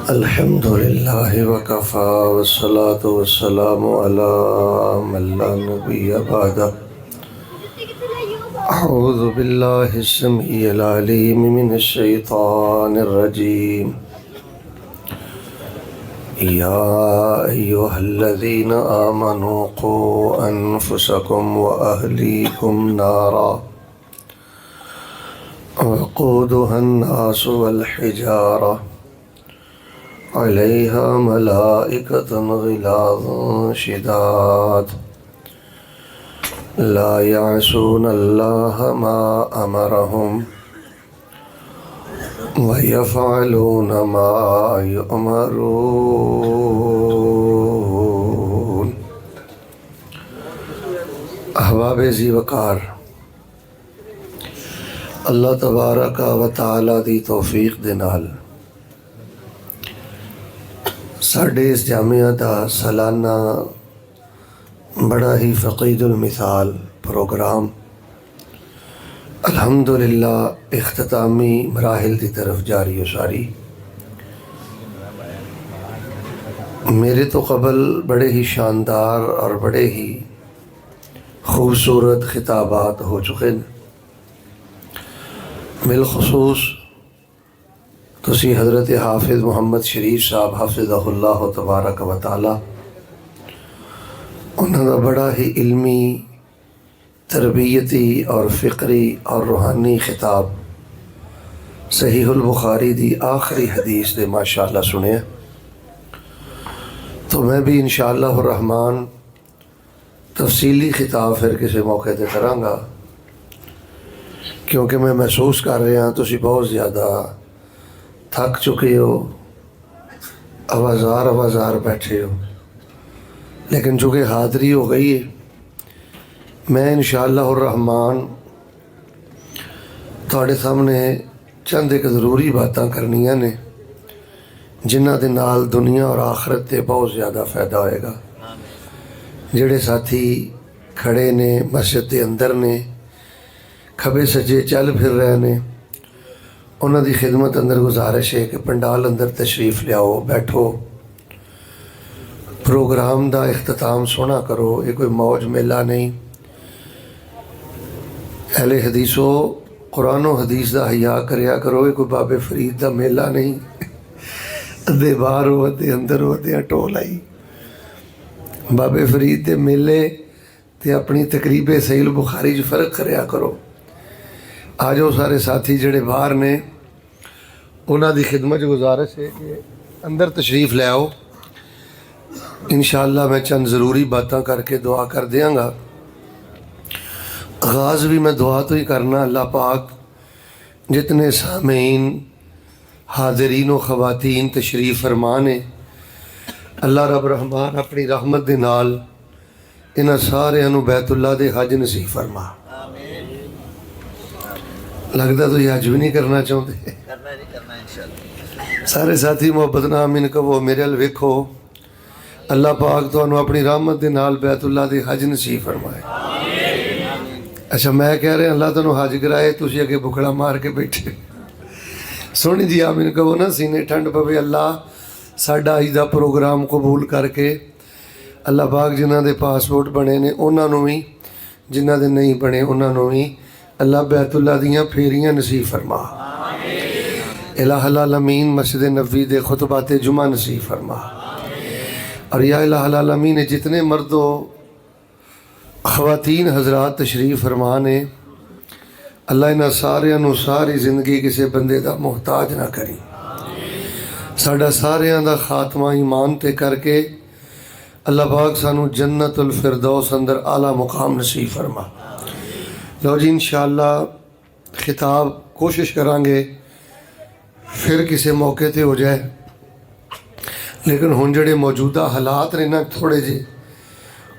अल्हम्दुलिल्लाहि वकफ़ा वस्सलातु वस्सलामु अला मन ला नबिय्य बअदा। अऊज़ु बिल्लाहि स्समीइल अलीम मिनश शैतानिर रजीम। या अय्युहल्लज़ीना आमनू क़ू अन्फुसकुम व अहलीकुम नारा वक़ूदुहा अन्नासु वल हिजारा अलैहा मलाइकतुन ग़िलाज़ुन शिदाद ला यअसूनल्लाह मा अमरहुम व यफ़अलून मा युअमरून। अहबाब ज़ी वक़ार, अल्लाह तबारक व तआला दी तौफीक दे नाल साढ़े इस जामिया का सालाना बड़ा ही फ़क़ीदुल मिसाल प्रोग्राम अल्हम्दुलिल्लाह इख्तितामी मराहिल की तरफ जारी व सारी। मेरे तो कबल बड़े ही शानदार और बड़े ही खूबसूरत खिताबात हो चुके हैं। बिलखुसूस तुसी हज़रत हाफिज़ मुहम्मद शरीफ साहब हाफिज़हुल्लाह तबारक व तआला उन्होंने बड़ा ही इल्मी, तरबियती और फ़िक्री और रूहानी खिताब सहीहुल बुखारी दी आखिरी हदीस दे माशाअल्लाह सुने। तो मैं भी इंशाअल्लाह रहमान तफसीली खिताब फिर किसी मौके पर कराँगा, क्योंकि मैं महसूस कर रहा तुसी बहुत ज़्यादा थक चुके हो, आवाज़ार बैठे हो, लेकिन चूँकि हाज़री हो गई है, मैं इंशाअल्लाह रहमान तुहाडे सामने चंद एक ज़रूरी बातां करनियां ने जिन्हां दे नाल दुनिया और आखरत ते बहुत ज़्यादा फ़ायदा होएगा। जिहड़े साथी खड़े ने मस्जिद के अंदर ने, खबे सज्जे चल फिर रहे ने, उन्हों की खिदमत अंदर गुजारिश है कि पंडाल अंदर तशरीफ़ लियाओ, बैठो, प्रोग्राम का इख्तिताम सोहना करो। ये कोई मौज मेला नहीं। अहले हदीसो कुरान व हदीस का हया करया करो। ये कोई बाबे फरीद का मेला नहीं। अद्धे बाहर हो, अद्धे अंदर हो, अद्धे टोल आई। बाबे फरीद के मेले ते अपनी तकरीबे सहील बुखारी च फ़र्क करया करो। आ जाओ सारे साथी जिहड़े बाहर ने, उन्हों की खिदमत गुजारिश है कि अंदर तशरीफ़ ले आओ। इंशाअल्लाह मैं चंद ज़रूरी बातें करके दुआ कर देंगा। आगाज़ भी मैं दुआ तो ही करना। अल्लाह पाक जितने सामीन, हाज़रीन व ख़वातीन तशरीफ़ फरमान है, अल्लाह रब रहमान अपनी रहमत दे नाल इन्हां सारिआं नूं बैतुल्लाह दे हज नसीब फरमा। लगता तो ये अज भी नहीं करना चाहते। सारे साथी मुहब्बत नाल आमीन कहो। मेरे अल वेखो, अल्लाह पाक तुहानूं अपनी रहमत दे नाल बैतुल्लाह दे हज नसीब फरमाए। अच्छा, मैं कह रहा अल्लाह तुहानूं हज कराए, तुसीं अगे बुखड़ा मार के बैठे। सोहनी जी आमीन कहो ना, सीने ठंड पवे। अल्लाह साडा अज दा प्रोग्राम कबूल करके अल्लाह पाक जिन्हां दे पासपोर्ट बने ने उन्हां नूं भी, जिन्हां दे नहीं बने उन्हां नूं भी अल्लाह बैतुल्लाह दियाँ फेरियां नसीब फरमा। इलाहुल आलमीन मस्जिद नबवी दे खुतबाते जुमा नसीब फरमा। और या इलाहुल आलमीन जितने मर्दो ख़वातीन हज़रात तशरीफ़ फरमा ने, अल्लाह इन्हां सारिआं नूं सारी ज़िंदगी किसी बंदे दा मोहताज ना करी। साडा सारिआं दा खात्मा ईमान ते करके अल्लाह पाक सानू जन्नतुल फिरदौस अंदर आला मुकाम नसीब फरमा। लो जी, इंशाअल्लाह खिताब कोशिश करांगे फिर किसी मौके ते हो जाए, लेकिन हुण जिहड़े मौजूदा हालात ने ना थोड़े जे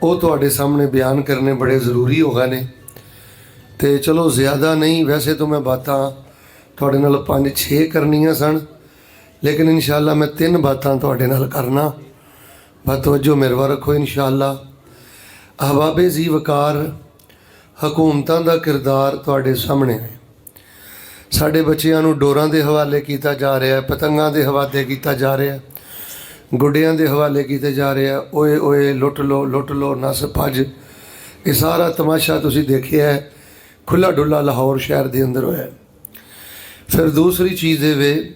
वो तुहाडे सामने बयान करने बड़े ज़रूरी हो गए ने। तो चलो ज़्यादा नहीं, वैसे तो मैं बातां तुहाडे नाल 5-6 करनियां सन, लेकिन इंशाअल्लाह मैं 3 बातां तुहाडे नाल करना। बस तवज्जो मेरे वाल रखो इंशाअल्लाह। अहबाबे ज़ी वकार, हुकूमतां दा किरदार तुहाडे सामने है। ਸਾਡੇ ਬੱਚਿਆਂ ਨੂੰ ਡੋਰਾਂ ਦੇ ਹਵਾਲੇ ਕੀਤਾ ਜਾ ਰਿਹਾ, ਪਤੰਗਾਂ ਦੇ ਹਵਾਲੇ ਕੀਤਾ ਜਾ ਰਿਹਾ, ਗੁੱਡਿਆਂ ਦੇ ਹਵਾਲੇ ਕੀਤੇ ਜਾ ਰਹੇ ਆ। ਓਏ ਓਏ ਲੁੱਟ ਲੋ ਨੱਸ ਭੱਜ। ਇਹ ਸਾਰਾ ਤਮਾਸ਼ਾ ਤੁਸੀਂ ਦੇਖਿਆ ਹੈ, ਖੁੱਲ੍ਹਾ ਡੁੱਲਾ ਲਾਹੌਰ ਸ਼ਹਿਰ ਦੇ ਅੰਦਰ ਹੋਇਆ। ਫਿਰ ਦੂਸਰੀ ਚੀਜ਼ ਇਹ ਵੇ,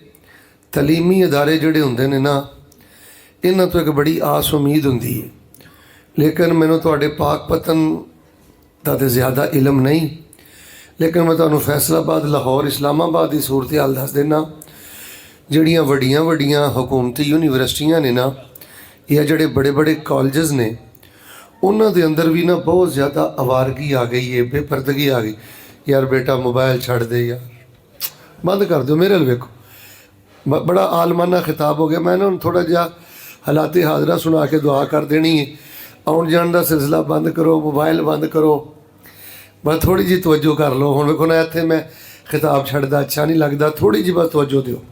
ਤਲੀਮੀ ਅਦਾਰੇ ਜਿਹੜੇ ਹੁੰਦੇ ਨੇ ਨਾ, ਇਹਨਾਂ ਤੋਂ ਇੱਕ ਬੜੀ ਆਸ ਉਮੀਦ ਹੁੰਦੀ ਹੈ। ਲੇਕਿਨ ਮੈਨੂੰ ਤੁਹਾਡੇ ਪਾਕ ਪਤਨ ਦਾ ਤਾਂ ਜ਼ਿਆਦਾ ਇਲਮ ਨਹੀਂ, ਲੇਕਿਨ ਮੈਂ ਤੁਹਾਨੂੰ ਫੈਸਲਾਬਾਦ, ਲਾਹੌਰ, ਇਸਲਾਮਾਬਾਦ ਦੀ ਸੂਰਤ ਹਾਲ ਦੱਸ ਦਿੰਦਾ। ਜਿਹੜੀਆਂ ਵੱਡੀਆਂ ਵੱਡੀਆਂ ਹਕੂਮਤੀ ਯੂਨੀਵਰਸਿਟੀਆਂ ਨੇ ਨਾ, ਜਾਂ ਜਿਹੜੇ ਬੜੇ ਬੜੇ ਕਾਲਜਸ ਨੇ, ਉਹਨਾਂ ਦੇ ਅੰਦਰ ਵੀ ਨਾ ਬਹੁਤ ਜ਼ਿਆਦਾ ਅਵਾਰਗੀ ਆ ਗਈ ਹੈ, ਬੇਪਰਦਗੀ ਆ ਗਈ। ਯਾਰ ਬੇਟਾ ਮੋਬਾਈਲ ਛੱਡ ਦੇ, ਯਾਰ ਬੰਦ ਕਰ ਦਿਓ। ਮੇਰੇ ਵੱਲ ਵੇਖੋ, ਬੜਾ ਆਲਮਾਨਾ ਖਿਤਾਬ ਹੋ ਗਿਆ। ਮੈਂ ਨਾ ਥੋੜ੍ਹਾ ਜਿਹਾ ਹਾਲਾਤ ਹਾਜ਼ਰਾ ਸੁਣਾ ਕੇ ਦੁਆ ਕਰ ਦੇਣੀ ਹੈ। ਆਉਣ ਜਾਣ ਦਾ ਸਿਲਸਿਲਾ ਬੰਦ ਕਰੋ, ਮੋਬਾਈਲ ਬੰਦ ਕਰੋ, ਬਸ ਥੋੜ੍ਹੀ ਜਿਹੀ ਤਵੱਜੋ ਕਰ ਲਓ। ਹੁਣ ਵੇਖੋ ਨਾ, ਇੱਥੇ ਮੈਂ ਖਿਤਾਬ ਛੱਡਦਾ ਅੱਛਾ ਨਹੀਂ ਲੱਗਦਾ, ਥੋੜ੍ਹੀ ਜਿਹੀ ਬਸ ਤਵੱਜੋ ਦਿਓ।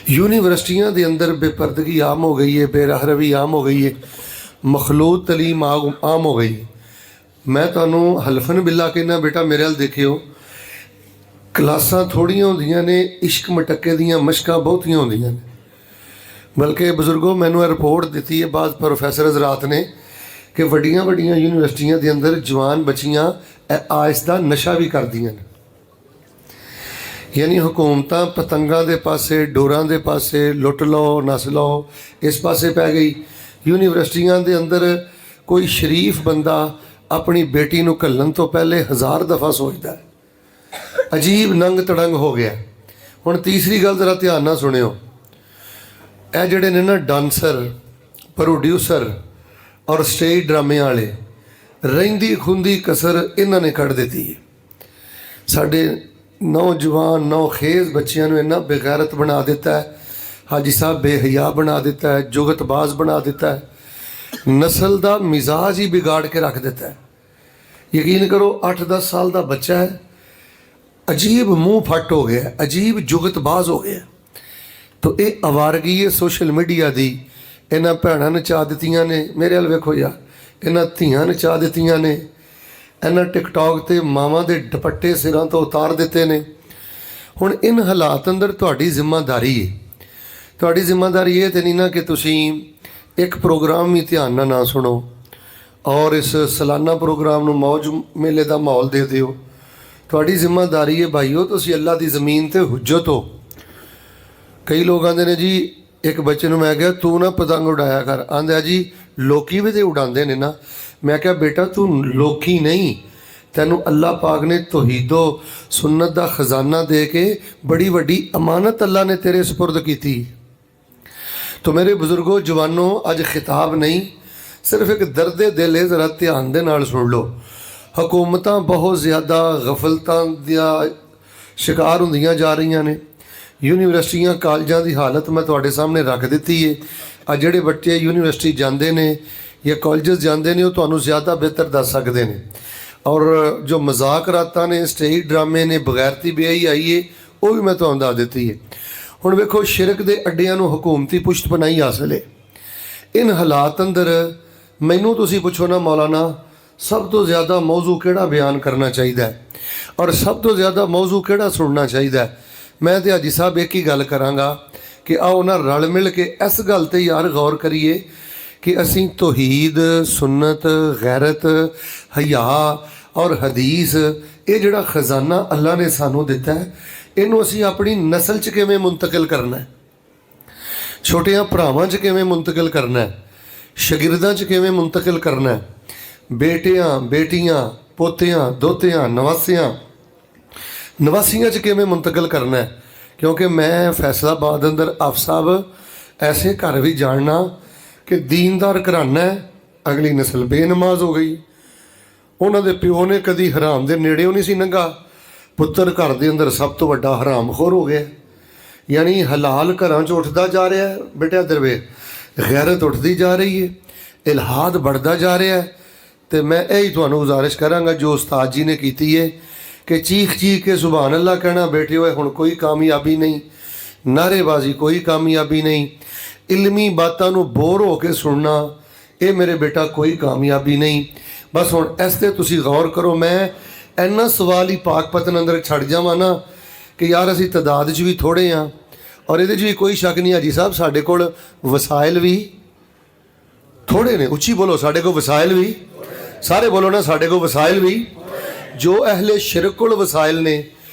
ਯੂਨੀਵਰਸਿਟੀਆਂ ਦੇ ਅੰਦਰ ਬੇਪਰਦਗੀ ਆਮ ਹੋ ਗਈ ਹੈ, ਬੇਰਹਿਰਵੀ ਆਮ ਹੋ ਗਈ ਹੈ, ਮਖਲੂਤ ਤਲੀਮ ਆਮ ਹੋ ਗਈ ਹੈ। ਮੈਂ ਤੁਹਾਨੂੰ ਹਲਫਨ ਬਿੱਲਾ ਕਹਿੰਦਾ, ਬੇਟਾ ਮੇਰੇ ਵੱਲ ਦੇਖਿਓ, ਕਲਾਸਾਂ ਥੋੜ੍ਹੀਆਂ ਹੁੰਦੀਆਂ ਨੇ, ਇਸ਼ਕ ਮਟੱਕੇ ਦੀਆਂ ਮਸ਼ਕਾਂ ਬਹੁਤੀਆਂ ਹੁੰਦੀਆਂ ਨੇ। ਬਲਕਿ ਬਜ਼ੁਰਗੋ, ਮੈਨੂੰ ਇਹ ਰਿਪੋਰਟ ਦਿੱਤੀ ਹੈ ਬਾਅਦ ਪ੍ਰੋਫੈਸਰ ਹਜ਼ਰਾਤ ਨੇ ਕਿ ਵੱਡੀਆਂ ਵੱਡੀਆਂ ਯੂਨੀਵਰਸਿਟੀਆਂ ਦੇ ਅੰਦਰ ਜਵਾਨ ਬੱਚੀਆਂ ਆਇਸ ਦਾ ਨਸ਼ਾ ਵੀ ਕਰਦੀਆਂ ਨੇ। ਯਾਨੀ ਹਕੂਮਤਾਂ ਪਤੰਗਾਂ ਦੇ ਪਾਸੇ, ਡੋਰਾਂ ਦੇ ਪਾਸੇ, ਲੁੱਟ ਲਓ ਨੱਸ ਲਓ, ਇਸ ਪਾਸੇ ਪੈ ਗਈ। ਯੂਨੀਵਰਸਿਟੀਆਂ ਦੇ ਅੰਦਰ ਕੋਈ ਸ਼ਰੀਫ ਬੰਦਾ ਆਪਣੀ ਬੇਟੀ ਨੂੰ ਘੱਲਣ ਤੋਂ ਪਹਿਲੇ 1000 ਦਫਾ ਸੋਚਦਾ ਹੈ। ਅਜੀਬ ਨੰਗ ਤੜੰਗ ਹੋ ਗਿਆ। ਹੁਣ ਤੀਸਰੀ ਗੱਲ ਜ਼ਰਾ ਧਿਆਨ ਨਾਲ ਸੁਣਿਓ। ਇਹ ਜਿਹੜੇ ਨੇ ਨਾ ਡਾਂਸਰ, ਪ੍ਰੋਡਿਊਸਰ ਔਰ ਸਟੇਜ ਡਰਾਮੇ ਵਾਲੇ, ਰਹਿੰਦੀ ਖੁੰਦੀ ਕਸਰ ਇਹਨਾਂ ਨੇ ਕੱਢ ਦਿੱਤੀ ਹੈ। ਸਾਡੇ ਨੌਜਵਾਨ ਨੌਖੇਜ਼ ਬੱਚਿਆਂ ਨੂੰ ਇੰਨਾ ਬੇਗੈਰਤ ਬਣਾ ਦਿੱਤਾ ਹੈ, ਹਾਜੀ ਸਾਹਿਬ ਬੇਹਯਾ ਬਣਾ ਦਿੱਤਾ ਹੈ, ਜੁਗਤਬਾਜ਼ ਬਣਾ ਦਿੱਤਾ ਹੈ, ਨਸਲ ਦਾ ਮਿਜ਼ਾਜ ਹੀ ਵਿਗਾੜ ਕੇ ਰੱਖ ਦਿੱਤਾ ਹੈ। ਯਕੀਨ ਕਰੋ, 8-10 ਸਾਲ ਦਾ ਬੱਚਾ ਹੈ, ਅਜੀਬ ਮੂੰਹ ਫੱਟ ਹੋ ਗਿਆ, ਅਜੀਬ ਜੁਗਤਬਾਜ਼ ਹੋ ਗਿਆ। ਤੋ ਇਹ ਅਵਾਰਗੀ ਹੈ ਸੋਸ਼ਲ ਮੀਡੀਆ ਦੀ। ਇਹਨਾਂ ਭੈਣਾਂ ਨਚਾ ਦਿੱਤੀਆਂ ਨੇ, ਮੇਰੇ ਵੱਲ ਵੇਖੋ ਯਾਰ, ਇਹਨਾਂ ਧੀਆਂ ਨਚਾ ਦਿੱਤੀਆਂ ਨੇ, ਇਹਨਾਂ ਟਿਕਟੋਕ 'ਤੇ ਮਾਵਾਂ ਦੇ ਦੁਪੱਟੇ ਸਿਰਾਂ ਤੋਂ ਉਤਾਰ ਦਿੱਤੇ ਨੇ। ਹੁਣ ਇਨ ਹਾਲਾਤ ਅੰਦਰ ਤੁਹਾਡੀ ਜ਼ਿੰਮੇਵਾਰੀ ਹੈ। ਤੁਹਾਡੀ ਜ਼ਿੰਮੇਵਾਰੀ ਇਹ ਤਾਂ ਨਹੀਂ ਨਾ ਕਿ ਤੁਸੀਂ ਇੱਕ ਪ੍ਰੋਗਰਾਮ ਵੀ ਧਿਆਨ ਨਾਲ ਨਾ ਸੁਣੋ ਔਰ ਇਸ ਸਾਲਾਨਾ ਪ੍ਰੋਗਰਾਮ ਨੂੰ ਮੌਜ ਮੇਲੇ ਦਾ ਮਾਹੌਲ ਦੇ ਦਿਓ। ਤੁਹਾਡੀ ਜ਼ਿੰਮੇਵਾਰੀ ਹੈ ਭਾਈਓ, ਤੁਸੀਂ ਅੱਲਾ ਦੀ ਜ਼ਮੀਨ 'ਤੇ ਹੁਜਤ ਹੋ। ਕਈ ਲੋਕ ਆਉਂਦੇ ਨੇ ਜੀ, ਇੱਕ ਬੱਚੇ ਨੂੰ ਮੈਂ ਕਿਹਾ ਤੂੰ ਨਾ ਪਤੰਗ ਉਡਾਇਆ ਕਰ, ਆਂਦਾ ਜੀ ਲੋਕੀ ਵੀ ਤੇ ਉਡਾਉਂਦੇ ਨੇ ਨਾ। ਮੈਂ ਕਿਹਾ ਬੇਟਾ ਤੂੰ ਲੋਕੀ ਨਹੀਂ, ਤੈਨੂੰ ਅੱਲਾਹ ਪਾਕ ਨੇ ਤੌਹੀਦੋ ਸੁन्नत ਦਾ ਖਜ਼ਾਨਾ ਦੇ ਕੇ ਬੜੀ ਵੱਡੀ ਅਮਾਨਤ ਅੱਲਾ ਨੇ ਤੇਰੇ ਸਪੁਰਦ ਕੀਤੀ। ਤੋ ਮੇਰੇ ਬਜ਼ੁਰਗੋ ਜਵਾਨੋ, ਅੱਜ ਖਿਤਾਬ ਨਹੀਂ, ਸਿਰਫ ਇੱਕ ਦਰਦੇ ਦਿਲ ਹੈ, ਜ਼ਰਾ ਧਿਆਨ ਦੇ ਨਾਲ ਸੁਣ ਲਓ। ਹਕੂਮਤਾਂ ਬਹੁਤ ਜ਼ਿਆਦਾ ਗਫਲਤਾਂ ਦੀਆਂ ਸ਼ਿਕਾਰ ਹੁੰਦੀਆਂ ਜਾ ਰਹੀਆਂ ਨੇ। ਯੂਨੀਵਰਸਿਟੀਆਂ ਕਾਲਜਾਂ ਦੀ ਹਾਲਤ ਮੈਂ ਤੁਹਾਡੇ ਸਾਹਮਣੇ ਰੱਖ ਦਿੱਤੀ ਹੈ। ਆ ਜਿਹੜੇ ਬੱਚੇ ਯੂਨੀਵਰਸਿਟੀ ਜਾਂਦੇ ਨੇ ਜਾਂ ਕਾਲਜਸ ਜਾਂਦੇ ਨੇ, ਉਹ ਤੁਹਾਨੂੰ ਜ਼ਿਆਦਾ ਬਿਹਤਰ ਦੱਸ ਸਕਦੇ ਨੇ। ਔਰ ਜੋ ਮਜ਼ਾਕ ਰਾਤਾਂ ਨੇ, ਸਟੇਜ ਡਰਾਮੇ ਨੇ, ਬਗੈਰਤੀ ਬੇਹਈ ਆਈ ਹੈ, ਉਹ ਵੀ ਮੈਂ ਤੁਹਾਨੂੰ ਦੱਸ ਦਿੱਤੀ ਹੈ। ਹੁਣ ਵੇਖੋ, ਸ਼ਿਰਕ ਦੇ ਅੱਡਿਆਂ ਨੂੰ ਹਕੂਮਤੀ ਪੁਸ਼ਤਪਨਾਹੀ ਹਾਸਲ ਹੈ। ਇਨ ਹਾਲਾਤ ਅੰਦਰ ਮੈਨੂੰ ਤੁਸੀਂ ਪੁੱਛੋ ਨਾ ਮੌਲਾਨਾ, ਸਭ ਤੋਂ ਜ਼ਿਆਦਾ ਮੌਜ਼ੂ ਕਿਹੜਾ ਬਿਆਨ ਕਰਨਾ ਚਾਹੀਦਾ ਹੈ ਔਰ ਸਭ ਤੋਂ ਜ਼ਿਆਦਾ ਮੌਜ਼ੂ ਕਿਹੜਾ ਸੁਣਨਾ ਚਾਹੀਦਾ ਹੈ? ਮੈਂ ਤੇ ਹਾਜੀ ਸਾਹਿਬ ਇੱਕ ਹੀ ਗੱਲ ਕਰਾਂਗਾ ਕਿ ਆਓ ਨਾ ਰਲ ਮਿਲ ਕੇ ਇਸ ਗੱਲ 'ਤੇ ਯਾਰ ਗੌਰ ਕਰੀਏ ਕਿ ਅਸੀਂ ਤੌਹੀਦ, ਸੁन्नत, ਗੈਰਤ, ਹਯਾ ਔਰ ਹਦੀਸ, ਇਹ ਜਿਹੜਾ ਖਜ਼ਾਨਾ ਅੱਲਾ ਨੇ ਸਾਨੂੰ ਦਿੱਤਾ ਹੈ, ਇਹਨੂੰ ਅਸੀਂ ਆਪਣੀ ਨਸਲ 'ਚ ਕਿਵੇਂ ਮੁੰਤਕਿਲ ਕਰਨਾ ਹੈ, ਛੋਟਿਆਂ ਭਰਾਵਾਂ 'ਚ ਕਿਵੇਂ ਮੁੰਤਕਿਲ ਕਰਨਾ ਹੈ, ਸ਼ਾਗਿਰਦਾਂ 'ਚ ਕਿਵੇਂ ਮੁੰਤਕਿਲ ਕਰਨਾ ਹੈ, ਬੇਟਿਆਂ, ਬੇਟੀਆਂ, ਪੋਤਿਆਂ, ਦੋਤਿਆਂ, ਨਵਾਸੀਆਂ 'ਚ ਕਿਵੇਂ ਮੁੰਤਕਿਲ ਕਰਨਾ ਹੈ। ਕਿਉਂਕਿ ਮੈਂ ਫੈਸਲਾਬਾਦ ਅੰਦਰ ਆਫ ਸਾਹਿਬ ਐਸੇ ਘਰ ਵੀ ਜਾਣਨਾ ਕਿ ਦੀਨਦਾਰ ਘਰਾਨਾ ਹੈ, ਅਗਲੀ ਨਸਲ ਬੇਨਮਾਜ਼ ਹੋ ਗਈ। ਉਹਨਾਂ ਦੇ ਪਿਓ ਨੇ ਕਦੀ ਹਰਾਮ ਦੇ ਨੇੜਿਓਂ ਨਹੀਂ ਸੀ ਲੰਘਾ, ਪੁੱਤਰ ਘਰ ਦੇ ਅੰਦਰ ਸਭ ਤੋਂ ਵੱਡਾ ਹਰਾਮਖੋਰ ਹੋ ਗਿਆ। ਯਾਨੀ ਹਲਾਲ ਘਰਾਂ 'ਚ ਉੱਠਦਾ ਜਾ ਰਿਹਾ ਹੈ ਬੇਟਾ, ਦਰਵੇ ਗੈਰਤ ਉੱਠਦੀ ਜਾ ਰਹੀ ਹੈ, ਇਲਹਾਦ बढ़दा ਜਾ ਰਿਹਾ ਹੈ। ਤੇ ਮੈਂ ਇਹੀ ਤੁਹਾਨੂੰ ਗੁਜ਼ਾਰਿਸ਼ ਕਰਾਂਗਾ ਜੋ ਉਸਤਾਦ ਜੀ ਨੇ ਕੀਤੀ ਹੈ ਕਿ ਚੀਖ ਕੇ ਸੁਭਾਨ ਅੱਲਾ ਕਹਿਣਾ, ਬੈਠੇ ਹੋਏ ਹੁਣ ਕੋਈ ਕਾਮਯਾਬੀ ਨਹੀਂ, ਨਾਅਰੇਬਾਜ਼ੀ ਕੋਈ ਕਾਮਯਾਬੀ ਨਹੀਂ, ਇਲਮੀ ਬਾਤਾਂ ਨੂੰ ਬੋਰ ਹੋ ਕੇ ਸੁਣਨਾ, ਇਹ ਮੇਰੇ ਬੇਟਾ ਕੋਈ ਕਾਮਯਾਬੀ ਨਹੀਂ। ਬਸ ਹੁਣ ਇਸ 'ਤੇ ਤੁਸੀਂ ਗੌਰ ਕਰੋ। ਮੈਂ ਇੰਨਾ ਸਵਾਲ ਹੀ ਪਾਕ ਪਤਨ ਅੰਦਰ ਛੱਡ ਜਾਵਾਂ ਨਾ ਕਿ ਯਾਰ ਅਸੀਂ ਤਾਦਾਦ 'ਚ ਵੀ ਥੋੜ੍ਹੇ ਹਾਂ, ਔਰ ਇਹਦੇ 'ਚ ਵੀ ਕੋਈ ਸ਼ੱਕ ਨਹੀਂ ਹਾਜੀ ਸਾਹਿਬ ਸਾਡੇ ਕੋਲ ਵਸਾਇਲ ਵੀ ਥੋੜ੍ਹੇ ਨੇ। ਉੱਚੀ ਬੋਲੋ, ਸਾਡੇ ਕੋਲ ਵਸਾਇਲ ਵੀ, ਸਾਰੇ ਬੋਲੋ ਨਾ, ਸਾਡੇ ਕੋਲ ਵਸਾਇਲ ਵੀ। ਜੋ ਅਹਿਲੇ ਸ਼ਿਰਕ ਕੋਲ ਵਸਾਇਲ ਨੇ,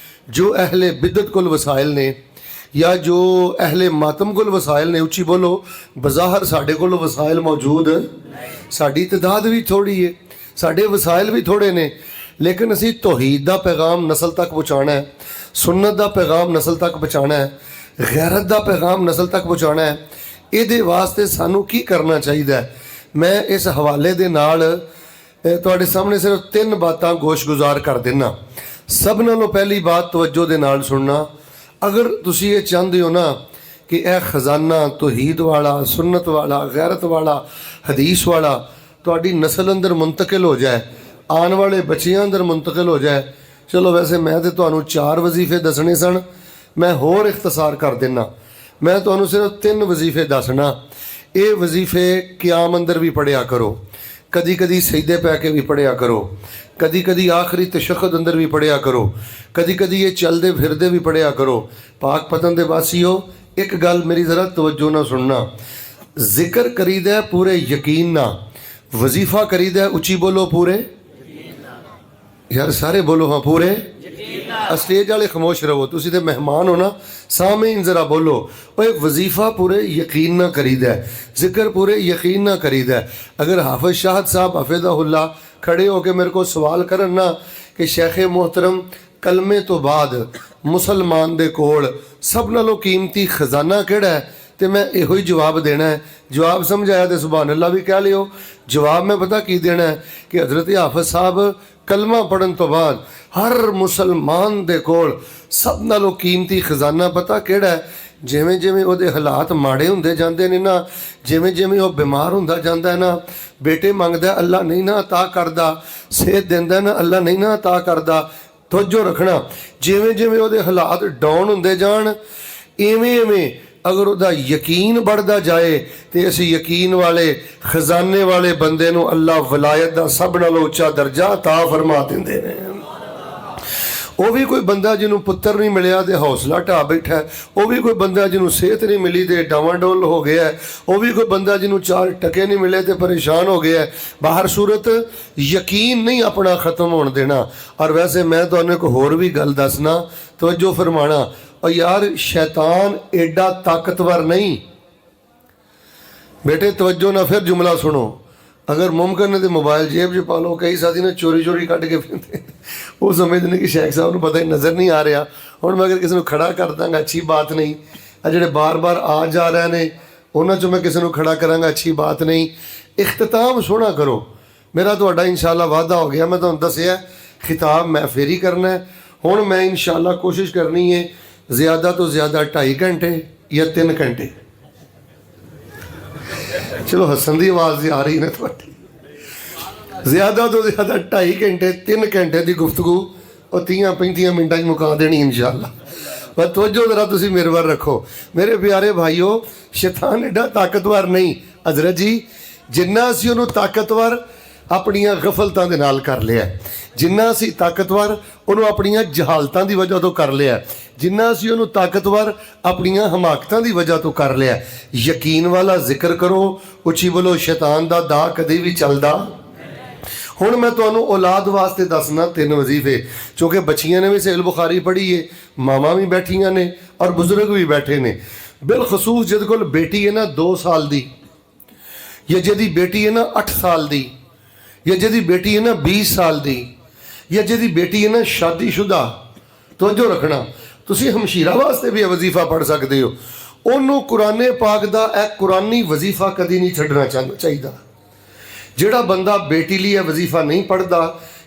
ਜੋ ਅਹਿਲੇ ਬਿਦਤ ਕੋਲ ਵਸਾਇਲ ਨੇ, ਜਾਂ ਜੋ ਅਹਿਲੇ ਮਾਤਮ ਕੋਲ ਵਸਾਇਲ ਨੇ, ਉੱਚੀ ਬੋਲੋ, ਬਜ਼ਾਹਰ ਸਾਡੇ ਕੋਲ ਵਸਾਇਲ ਮੌਜੂਦ, ਸਾਡੀ ਤਾਦਾਦ ਵੀ ਥੋੜ੍ਹੀ ਹੈ, ਸਾਡੇ ਵਸਾਇਲ ਵੀ ਥੋੜ੍ਹੇ ਨੇ, ਲੇਕਿਨ ਅਸੀਂ ਤੌਹੀਦ ਦਾ ਪੈਗਾਮ ਨਸਲ ਤੱਕ ਪਹੁੰਚਾਉਣਾ ਹੈ, ਸੁन्नत ਦਾ ਪੈਗਾਮ ਨਸਲ ਤੱਕ ਪਹੁੰਚਾਉਣਾ ਹੈ, ਗੈਰਤ ਦਾ ਪੈਗਾਮ ਨਸਲ ਤੱਕ ਪਹੁੰਚਾਉਣਾ ਹੈ। ਇਹਦੇ ਵਾਸਤੇ ਸਾਨੂੰ ਕੀ ਕਰਨਾ ਚਾਹੀਦਾ ਹੈ? ਮੈਂ ਇਸ ਹਵਾਲੇ ਦੇ ਨਾਲ ਤੁਹਾਡੇ ਸਾਹਮਣੇ ਸਿਰਫ 3 ਬਾਤਾਂ ਗੋਸ਼ਗੁਜ਼ਾਰ ਕਰ ਦਿੰਦਾ। ਸਭ ਨਾਲੋਂ ਪਹਿਲੀ ਬਾਤ ਤਵੱਜੋ ਦੇ ਨਾਲ ਸੁਣਨਾ। ਅਗਰ ਤੁਸੀਂ ਇਹ ਚਾਹੁੰਦੇ ਹੋ ਨਾ ਕਿ ਇਹ ਖਜ਼ਾਨਾ ਤੌਹੀਦ ਵਾਲਾ, ਸੁन्नत ਵਾਲਾ, ਗੈਰਤ ਵਾਲਾ, ਹਦੀਸ ਵਾਲਾ ਤੁਹਾਡੀ ਨਸਲ ਅੰਦਰ ਮੁੰਤਕਿਲ ਹੋ ਜਾਏ, ਆਉਣ ਵਾਲੇ ਬੱਚਿਆਂ ਅੰਦਰ ਮੁੰਤਕਿਲ ਹੋ ਜਾਏ, ਚਲੋ ਵੈਸੇ ਮੈਂ ਤਾਂ ਤੁਹਾਨੂੰ 4 ਵਜ਼ੀਫੇ ਦੱਸਣੇ ਸਨ, ਮੈਂ ਹੋਰ ਇਖਤਸਾਰ ਕਰ ਦਿੰਦਾ। ਮੈਂ ਤੁਹਾਨੂੰ ਸਿਰਫ 3 ਵਜ਼ੀਫੇ ਦੱਸਣਾ। ਇਹ ਵਜ਼ੀਫੇ ਕਿਆਮ ਅੰਦਰ ਵੀ ਪੜ੍ਹਿਆ ਕਰੋ, ਕਦੀ ਕਦੀ ਸਜਦੇ ਪੈ ਕੇ ਵੀ ਪੜ੍ਹਿਆ ਕਰੋ, ਕਦੀ ਕਦੀ ਆਖਰੀ ਤਸ਼ੱਹਦ ਅੰਦਰ ਵੀ ਪੜ੍ਹਿਆ ਕਰੋ, ਕਦੀ ਕਦੀ ਇਹ ਚਲਦੇ ਫਿਰਦੇ ਵੀ ਪੜ੍ਹਿਆ ਕਰੋ। ਪਾਕ ਪਤਨ ਦੇ ਵਾਸੀਓ, ਇੱਕ ਗੱਲ ਮੇਰੀ ਜ਼ਰਾ ਤਵੱਜੋ ਨਾਲ ਸੁਣਨਾ। ਜ਼ਿਕਰ ਕਰੀਦਾ ਪੂਰੇ ਯਕੀਨ ਨਾਲ, ਵਜ਼ੀਫਾ ਕਰੀਦਾ ਉੱਚੀ ਬੋਲੋ ਪੂਰੇ, ਯਾਰ ਸਾਰੇ ਬੋਲੋ ਹਾਂ ਪੂਰੇ। ਸਟੇਜ ਵਾਲੇ ਖਾਮੋਸ਼ ਰਹੋ, ਤੁਸੀਂ ਤੇ ਮਹਿਮਾਨ ਹੋ ਨਾ, ਸਾਹਮਣੇ ਜ਼ਰਾ ਬੋਲੋ। ਓਏ ਵਜ਼ੀਫਾ ਪੂਰੇ ਯਕੀਨ ਨਾਲ ਕਰੀਦਾ, ਜ਼ਿਕਰ ਪੂਰੇ ਯਕੀਨ ਨਾਲ ਕਰੀਦਾ। ਅਗਰ ਹਾਫਿਜ਼ ਸ਼ਾਹਦ ਸਾਹਿਬ ਹਫਿਜ਼ਹੁੱਲਾ ਖੜੇ ਹੋ ਕੇ ਮੇਰੇ ਕੋਲ ਸਵਾਲ ਕਰਨ ਨਾ ਕਿ ਸ਼ੇਖ ਮੁਹਤਰਮ ਕਲਮੇ ਤੋਂ ਬਾਅਦ ਮੁਸਲਮਾਨ ਦੇ ਕੋਲ ਸਭ ਨਾਲੋਂ ਕੀਮਤੀ ਖਜ਼ਾਨਾ ਕਿਹੜਾ ਹੈ, ਤੇ ਮੈਂ ਇਹੋ ਹੀ ਜਵਾਬ ਦੇਣਾ ਹੈ। ਜਵਾਬ ਸਮਝ ਆਇਆ ਤੇ ਸੁਭਾਨ ਅੱਲਾ ਵੀ ਕਹਿ ਲਿਓ। ਜਵਾਬ ਮੈਂ ਪਤਾ ਕੀ ਦੇਣਾ ਹੈ ਕਿ ਹਜ਼ਰਤ ਹਾਫਿਜ਼ ਸਾਹਿਬ ਕਲਮਾ ਪੜ੍ਹਨ ਤੋਂ ਬਾਅਦ ਹਰ ਮੁਸਲਮਾਨ ਦੇ ਕੋਲ ਸਭ ਨਾਲੋਂ ਕੀਮਤੀ ਖਜ਼ਾਨਾ ਪਤਾ ਕਿਹੜਾ ਹੈ? ਜਿਵੇਂ ਜਿਵੇਂ ਉਹਦੇ ਹਾਲਾਤ ਮਾੜੇ ਹੁੰਦੇ ਜਾਂਦੇ ਨੇ ਨਾ, ਜਿਵੇਂ ਜਿਵੇਂ ਉਹ ਬਿਮਾਰ ਹੁੰਦਾ ਜਾਂਦਾ ਹੈ ਨਾ, ਬੇਟੇ ਮੰਗਦਾ ਅੱਲਾ ਨਹੀਂ ਨਾ ਅਤਾ ਕਰਦਾ, ਸਿਹਤ ਦਿੰਦਾ ਨਾ ਅੱਲਾ ਨਹੀਂ ਨਾ ਅਤਾ ਕਰਦਾ। ਤਵੱਜੋ ਰੱਖਣਾ, ਜਿਵੇਂ ਜਿਵੇਂ ਉਹਦੇ ਹਾਲਾਤ ਡਾਊਨ ਹੁੰਦੇ ਜਾਣ, ਇਵੇਂ ਇਵੇਂ ਅਗਰ ਉਹਦਾ ਯਕੀਨ बढ़दा ਜਾਏ ਤੇ ਇਸ ਯਕੀਨ ਵਾਲੇ ਖਜ਼ਾਨੇ ਵਾਲੇ ਬੰਦੇ ਨੂੰ ਅੱਲਾ ਵਲਾਇਤ ਦਾ ਸਭ ਨਾਲੋਂ ਉੱਚਾ ਦਰਜਾ ਤਾ ਫਰਮਾ ਦਿੰਦੇ ਨੇ। ਉਹ ਵੀ ਕੋਈ ਬੰਦਾ ਜਿਹਨੂੰ ਪੁੱਤਰ ਨਹੀਂ ਮਿਲਿਆ ਤੇ ਹੌਸਲਾ ਢਾ ਬੈਠਾ, ਉਹ ਵੀ ਕੋਈ ਬੰਦਾ ਜਿਹਨੂੰ ਸਿਹਤ ਨਹੀਂ ਮਿਲੀ ਤੇ ਡਾਵਾਂਡੋਲ ਹੋ ਗਿਆ, ਉਹ ਵੀ ਕੋਈ ਬੰਦਾ ਜਿਹਨੂੰ 4 ਟਕੇ ਨਹੀਂ ਮਿਲੇ ਤੇ ਪਰੇਸ਼ਾਨ ਹੋ ਗਿਆ। ਬਾਹਰ ਸੂਰਤ ਯਕੀਨ ਨਹੀਂ ਆਪਣਾ ਖਤਮ ਹੋਣ ਦੇਣਾ। ਔਰ ਵੈਸੇ ਮੈਂ ਤੁਹਾਨੂੰ ਇੱਕ ਹੋਰ ਵੀ ਗੱਲ ਦੱਸਣਾ, ਤਵੱਜੋ ਫਰਮਾਣਾ। और यार शैतान एडा ताकतवर नहीं बेटे, तवज्जो ना, फिर जुमला सुनो। अगर मुमकिन है तो मोबाइल जेब च पा लो। कई साथी ने चोरी चोरी कट के फिरते, वो समझते कि शेख साहब को पता ही नज़र नहीं आ रहा। हुण मैं अगर किसी को खड़ा कर दांगा अच्छी बात नहीं, जिहड़े बार बार आ जा रहे हैं उन्हां चों मैं किसी को खड़ा करांगा अच्छी बात नहीं। इख्तिताम सोहना करो। मेरा तुहाडा इंशाअल्लाह वादा हो गया, मैं तुहानूं दस्सिआ खिताब मैं फिर ही करना है। हुण मैं इंशाअल्लाह कोशिश करनी है ज़्यादा तो ज़्यादा 2.5 घंटे या 3 घंटे। चलो हसन की आवाज़ आ रही है थोड़ी। ज़्यादा तो ज़्यादा 2.5 घंटे 3 घंटे की गुफ्तगू और 30-35 मिनटा मुका देनी इंशाअल्लाह। पर तवज्जो जरा तुसी मेरे वाल रखो मेरे प्यारे भाईओ। शैतान एडा ताकतवर नहीं हजरत जी, जिन्ना असीं उहनूं ताकतवर ਆਪਣੀਆਂ ਗਫਲਤਾਂ ਦੇ ਨਾਲ ਕਰ ਲਿਆ, ਜਿੰਨਾ ਅਸੀਂ ਤਾਕਤਵਰ ਉਹਨੂੰ ਆਪਣੀਆਂ ਜਹਾਲਤਾਂ ਦੀ ਵਜ੍ਹਾ ਤੋਂ ਕਰ ਲਿਆ, ਜਿੰਨਾ ਅਸੀਂ ਉਹਨੂੰ ਤਾਕਤਵਰ ਆਪਣੀਆਂ ਹਮਾਕਤਾਂ ਦੀ ਵਜ੍ਹਾ ਤੋਂ ਕਰ ਲਿਆ। ਯਕੀਨ ਵਾਲਾ ਜ਼ਿਕਰ ਕਰੋ, ਉੱਚੀ ਬੋਲੋ, ਸ਼ੈਤਾਨ ਦਾ ਦਾ ਕਦੇ ਵੀ ਚੱਲਦਾ। ਹੁਣ ਮੈਂ ਤੁਹਾਨੂੰ ਔਲਾਦ ਵਾਸਤੇ ਦੱਸਣਾ 3 ਵਜ਼ੀਫੇ, ਕਿਉਂਕਿ ਬੱਚੀਆਂ ਨੇ ਵੀ ਸਹੀਹ ਬੁਖਾਰੀ ਪੜ੍ਹੀ ਹੈ, ਮਾਵਾਂ ਵੀ ਬੈਠੀਆਂ ਨੇ ਔਰ ਬਜ਼ੁਰਗ ਵੀ ਬੈਠੇ ਨੇ। ਬਿਲਖਸੂਸ ਜਿਹਦੇ ਕੋਲ ਬੇਟੀ ਹੈ ਨਾ 2 ਸਾਲ ਦੀ, ਜਾਂ ਜਿਹਦੀ ਬੇਟੀ ਹੈ ਨਾ 8 ਸਾਲ ਦੀ, या जिहदी बेटी है ना 20 साल की, या जिहदी बेटी है ना शादीशुदा, तवज्जो रखना, तुसी हमशीरा वास्ते भी वजीफा पढ़ सकते हो। उन्होंने कुराने पाक का एक कुरानी वजीफा कभी नहीं छड्डना चाहिए। जिहड़ा बंदा बेटी लिए वजीफा नहीं पढ़ता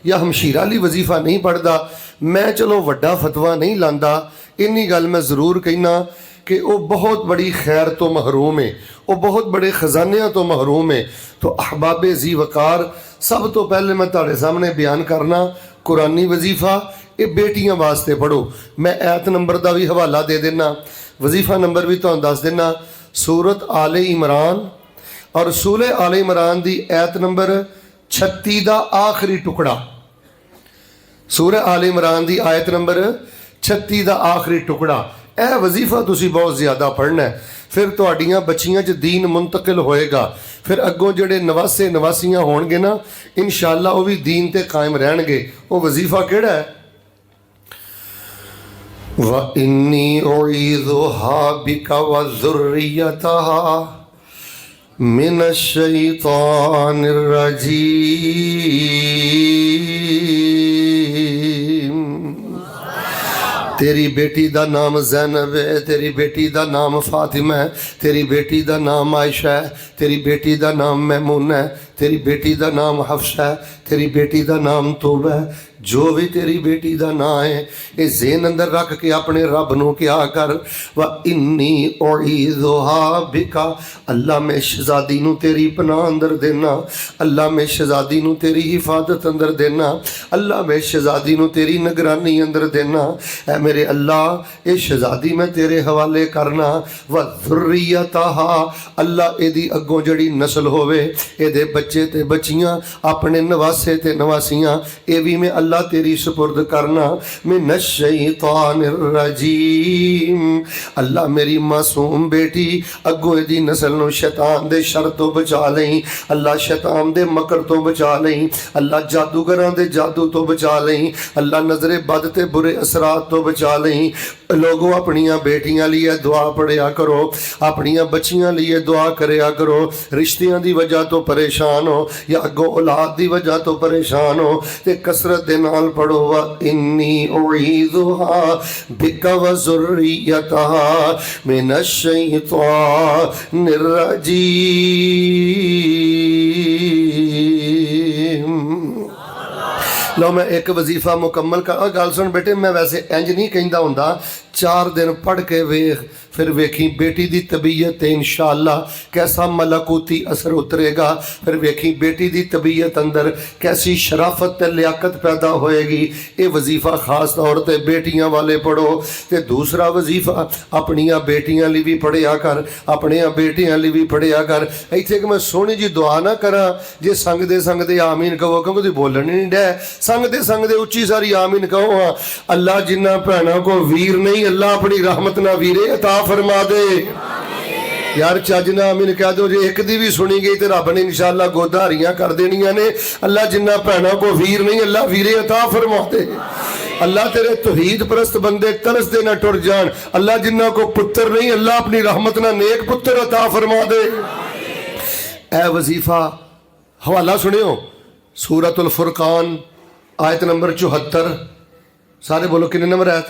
या हमशीरा लिए वजीफा नहीं पढ़ता, मैं चलो वड्डा फतवा नहीं लांदा, इन्नी गल मैं जरूर कहना कि वो बहुत बड़ी खैर तो महरूम है, वो बहुत बड़े खजानिया तो महरूम है। तो अहबाबे जी वकार, सब तो पहले मैं तुहाडे सामने बयान करना कुरानी वजीफा, ये बेटियां वास्ते पढ़ो। मैं ऐत नंबर का भी हवाला दे देना, वजीफा नंबर भी तुहानूं दस देना। सूरत आले इमरान और सूले आले इमरान की ऐत नंबर 36 का आखिरी टुकड़ा, सूरह आल इमरान की आयत नंबर 36 का आखिरी टुकड़ा। यह वजीफा तुसी बहुत ज़्यादा पढ़ना है, फिर तुहाड़ियां बच्चियां च दीन मुंतकिल होएगा। फिर अगों जिहड़े नवासे नवासियां होणगे ना, इंशाअल्लाह वो भी दीन ते कायम रहणगे। वो वजीफा किहड़ा है? व इन्नी उईज़ुहा बिका व ज़ुर्रियतहा मिनश्शैतानिर रजीम। तेरी बेटी का नाम ज़ैनब है, तेरी बेटी का नाम फातिमा है, तेरी बेटी का नाम आयशा है, तेरी बेटी का नाम मैमूना है, तेरी बेटी का नाम हफ्सा है, तेरी बेटी का नाम तौबा है। जो भी तेरी बेटी का नाम है, ये ज़हन अंदर रख के अपने रब नूं क्या कर, व इन्नी उईज़ुहा बिका, अल्लाह मैं शहजादी नूं तेरी पनाह अंदर देना, अल्लाह मैं शहजादी नूं तेरी हिफाजत अंदर देना, अल्लाह मैं शहजादी नूं तेरी निगरानी अंदर देना। ऐ मेरे अल्लाह, ये शहजादी मैं तेरे हवाले करना। व ज़ुर्रियतहा, अल्लाह एदी अगों जड़ी नस्ल होवे, एदे बच्चे ते बच्चियां, अपने नवासे ते नवासियां, ये भी मैं अल्लाह तेरी सुपुर्द करना। मिनश्शैतानिर रजीम, अल्लाह मेरी मासूम बेटी अगों एदी नस्ल नूं शैतान दे शर तो बचा लई, अल्लाह शैतान दे मकर तो बचा लई, अल्लाह जादूगरां दे जादू तो बचा लई, अल्लाह नजरे बद ते बुरे असरात तो बचा लई। लोगों अपनियां बेटियां लिए दुआ पढ़िया करो, अपनियां बच्चियां लिए दुआ करया करो। रिश्तियां दी वजह तो परेशान हो या अगों औलाद दी वजह तो परेशान हो, ते कसरत दे नाल पढ़ो। व इन्नी उईज़ुहा बिका व ज़ुर्रियतहा मिनश्शैतानिर रजीम। लो मैं एक वजीफा मुकम्मल कर। गल सुन बेटे, मैं वैसे इंज नहीं कहंदा हुंदा, 4 दिन पढ़ के वेख, फिर वेखी बेटी दी तबीयत इंशाअल्लाह कैसा मलकूती असर उतरेगा। फिर वेखी बेटी दी तबीयत अंदर कैसी शराफत ते लियाकत पैदा होएगी। ये वजीफा खास तौर पे बेटियां वाले पढ़ो। ते दूसरा वजीफा अपनियां बेटियां लिए भी पढ़िया कर, अपनियां बेटियां लिए भी पढ़िया कर। इत्थे कि मैं सोहनी जी दुआ ना करा जे संगदे संगदे आमीन कहो, क्योंकि तुसीं बोलण नहीं डे। संगदे संगदे उच्ची सारी आमीन कहो। हाँ, अल्लाह जिन्ना भैनों को वीर नहीं, अल्लाह अपनी रहमत ना वीरे अता फरमा दे। यार चज ना आमीन कह दो, जे एक दी भी सुनी गई तो रब ने इंशाअल्लाह गोदा हरियां कर देनियां ने। अल्लाह जिन्ना भैनों को वीर नहीं, अल्लाह वीरे अता फरमा दे। अल्लाह तेरे तौहीद परस्त बंदे तरस दे ना टुर जान। अल्लाह जिन्ना को पुत्र नहीं, अल्लाह अपनी रहमत ना नेक पुत्र अता फरमा दे। ए वजीफा हवाला सुनियो, सूरतुल फुरकान आयत नंबर 74। सारे बोलो कितने नंबर आयत?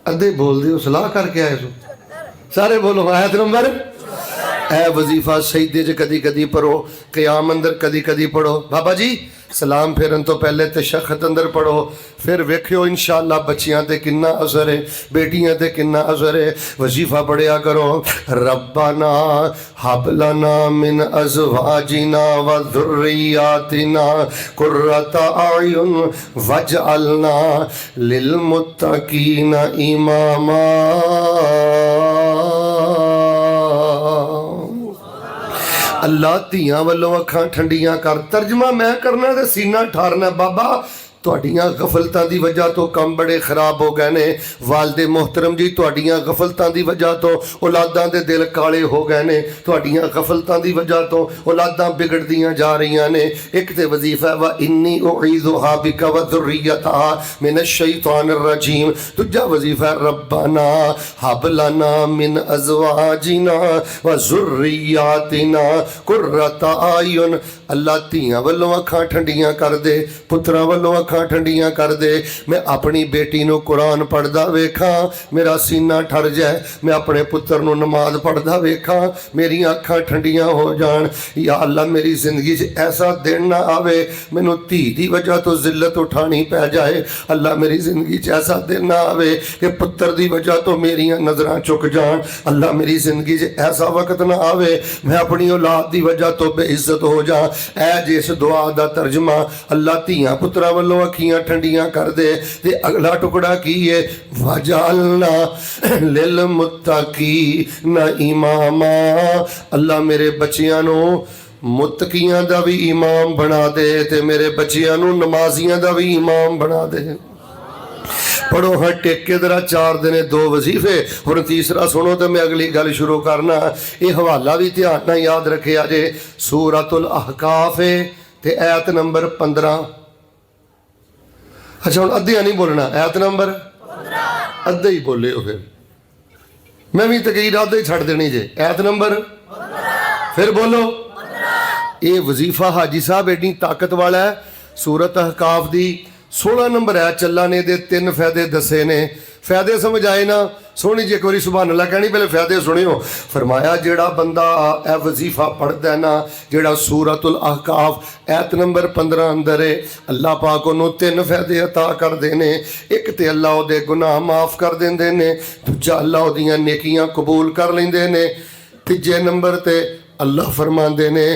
अद्धे बोल दियो, सलाह करके आए सो। सारे बोलो आयत नंबर। ए वजीफा शहीदे च कदी कदी पढ़ो, क़याम अंदर कदी कदी पढ़ो। बाबा जी सलाम फेरन तो पहले तशहद अंदर पढ़ो, फिर वेख्यो इंशाअल्लाह बच्चियां ते किन्ना असर है, बेटियां ते किन्ना असर है। वजीफा पढ़िया करो। रब्बाना हब लना मिन अज़वाजिना व ज़ुर्रियातिना कुर्रता अयुन वजअलना लिल मुत्तकीना इमामा। अल्लाह धियां वालों अखां ठंडियां कर। तर्जमा मैं करना ते सीना ठारना। बाबा तुहाडियां गफलतां दी वजह तो काम बड़े खराब हो गए ने। वालदे मोहतरम जी तुहाडियां गफलतां दी वजह तो औलादां दे दिल काले हो गए ने। तुहाडियां गफलतां दी वजह तो औलादां बिगड़दियां जा रहीआं ने। एक ते वजीफा व इन्नी उईज़ुहा बिका व ज़ुर्रियतहा मिनश्शैतानिर रजीम। दूजा वजीफा रब्बाना हब लना मिन अज़वाजिना व ज़ुर्रियातिना कुर्रता आयुन। अल्लाह धियां वल्लों अखां ठंडियां कर दे, पुत्रां वल्लों अखां ठंडियां कर दे। मैं अपनी बेटी नूं कुरान पढ़दा वेखां, मेरा सीना ठर जाए। मैं अपने पुत्र नूं नमाज पढ़दा वेखां, मेरियां अखां ठंडियां हो जान। या अल्लाह मेरी जिंदगी च ऐसा दिन ना आवे मैनूं धी दी वजह तो जिल्लत उठानी पै जाए। अल्लाह मेरी जिंदगी च ऐसा दिन ना आवे कि पुत्र दी वजह तो मेरियां नज़रां झुक जान। अल्लाह मेरी जिंदगी च ऐसा वक्त ना आवे मैं अपनी औलाद दी वजह तो बेइज्जत हो जा। ऐ जिस दुआ दा तर्जमा अल्लाह धियां पुत्रां वल्लों अखियां ठंडियां कर दे। ते अगला टुकड़ा की है वजालना लिल मुत्तकीना इमामा। अल्लाह मेरे बच्चियां नूं मुत्तकियां दा भी इमाम बना दे ते मेरे बच्चियां नूं नमाजियां दा भी इमाम बना दे। पढ़ो हाँ टेक के जरा 4 दिन 2 वजीफे। और तीसरा सुनो तो मैं अगली गल शुरू करना। ये हवाला भी ध्यान नाल याद रखे जे, सूरतुल अहकाफ ते आयत नंबर 15। अच्छा हुण अद्धिया नहीं बोलना, आयत नंबर 15 अद्धे ही बोले हो, फिर मैं भी तकरीर अद्धे ही छड़ देनी जे। आयत नंबर 15 फिर बोलो। ये वजीफा हाजी साहब एडी ताकत वाला है। सूरत अहकाफ दी 16 नंबर है। चला ने दे 3 फायदे दसे ने। फायदे समझ आए ना? सोहनी जी एक बार सुभान अल्लाह कहनी, पहले फायदे सुनियो। फरमाया जेड़ा बंदा ए वजीफा पढ़दा है ना, जेड़ा सूरतुल अहकाफ आयत नंबर 15 अंदर है, अल्लाह पाक उन्होंने 3 फायदे अता कर देने। एक तो अल्लाह उहदे गुनाह माफ़ कर देंदे ने, दूजा अल्लाह उहदियां नेकियां कबूल कर लेंदे ने, तीजे नंबर ते अल्लाह फरमांदे ने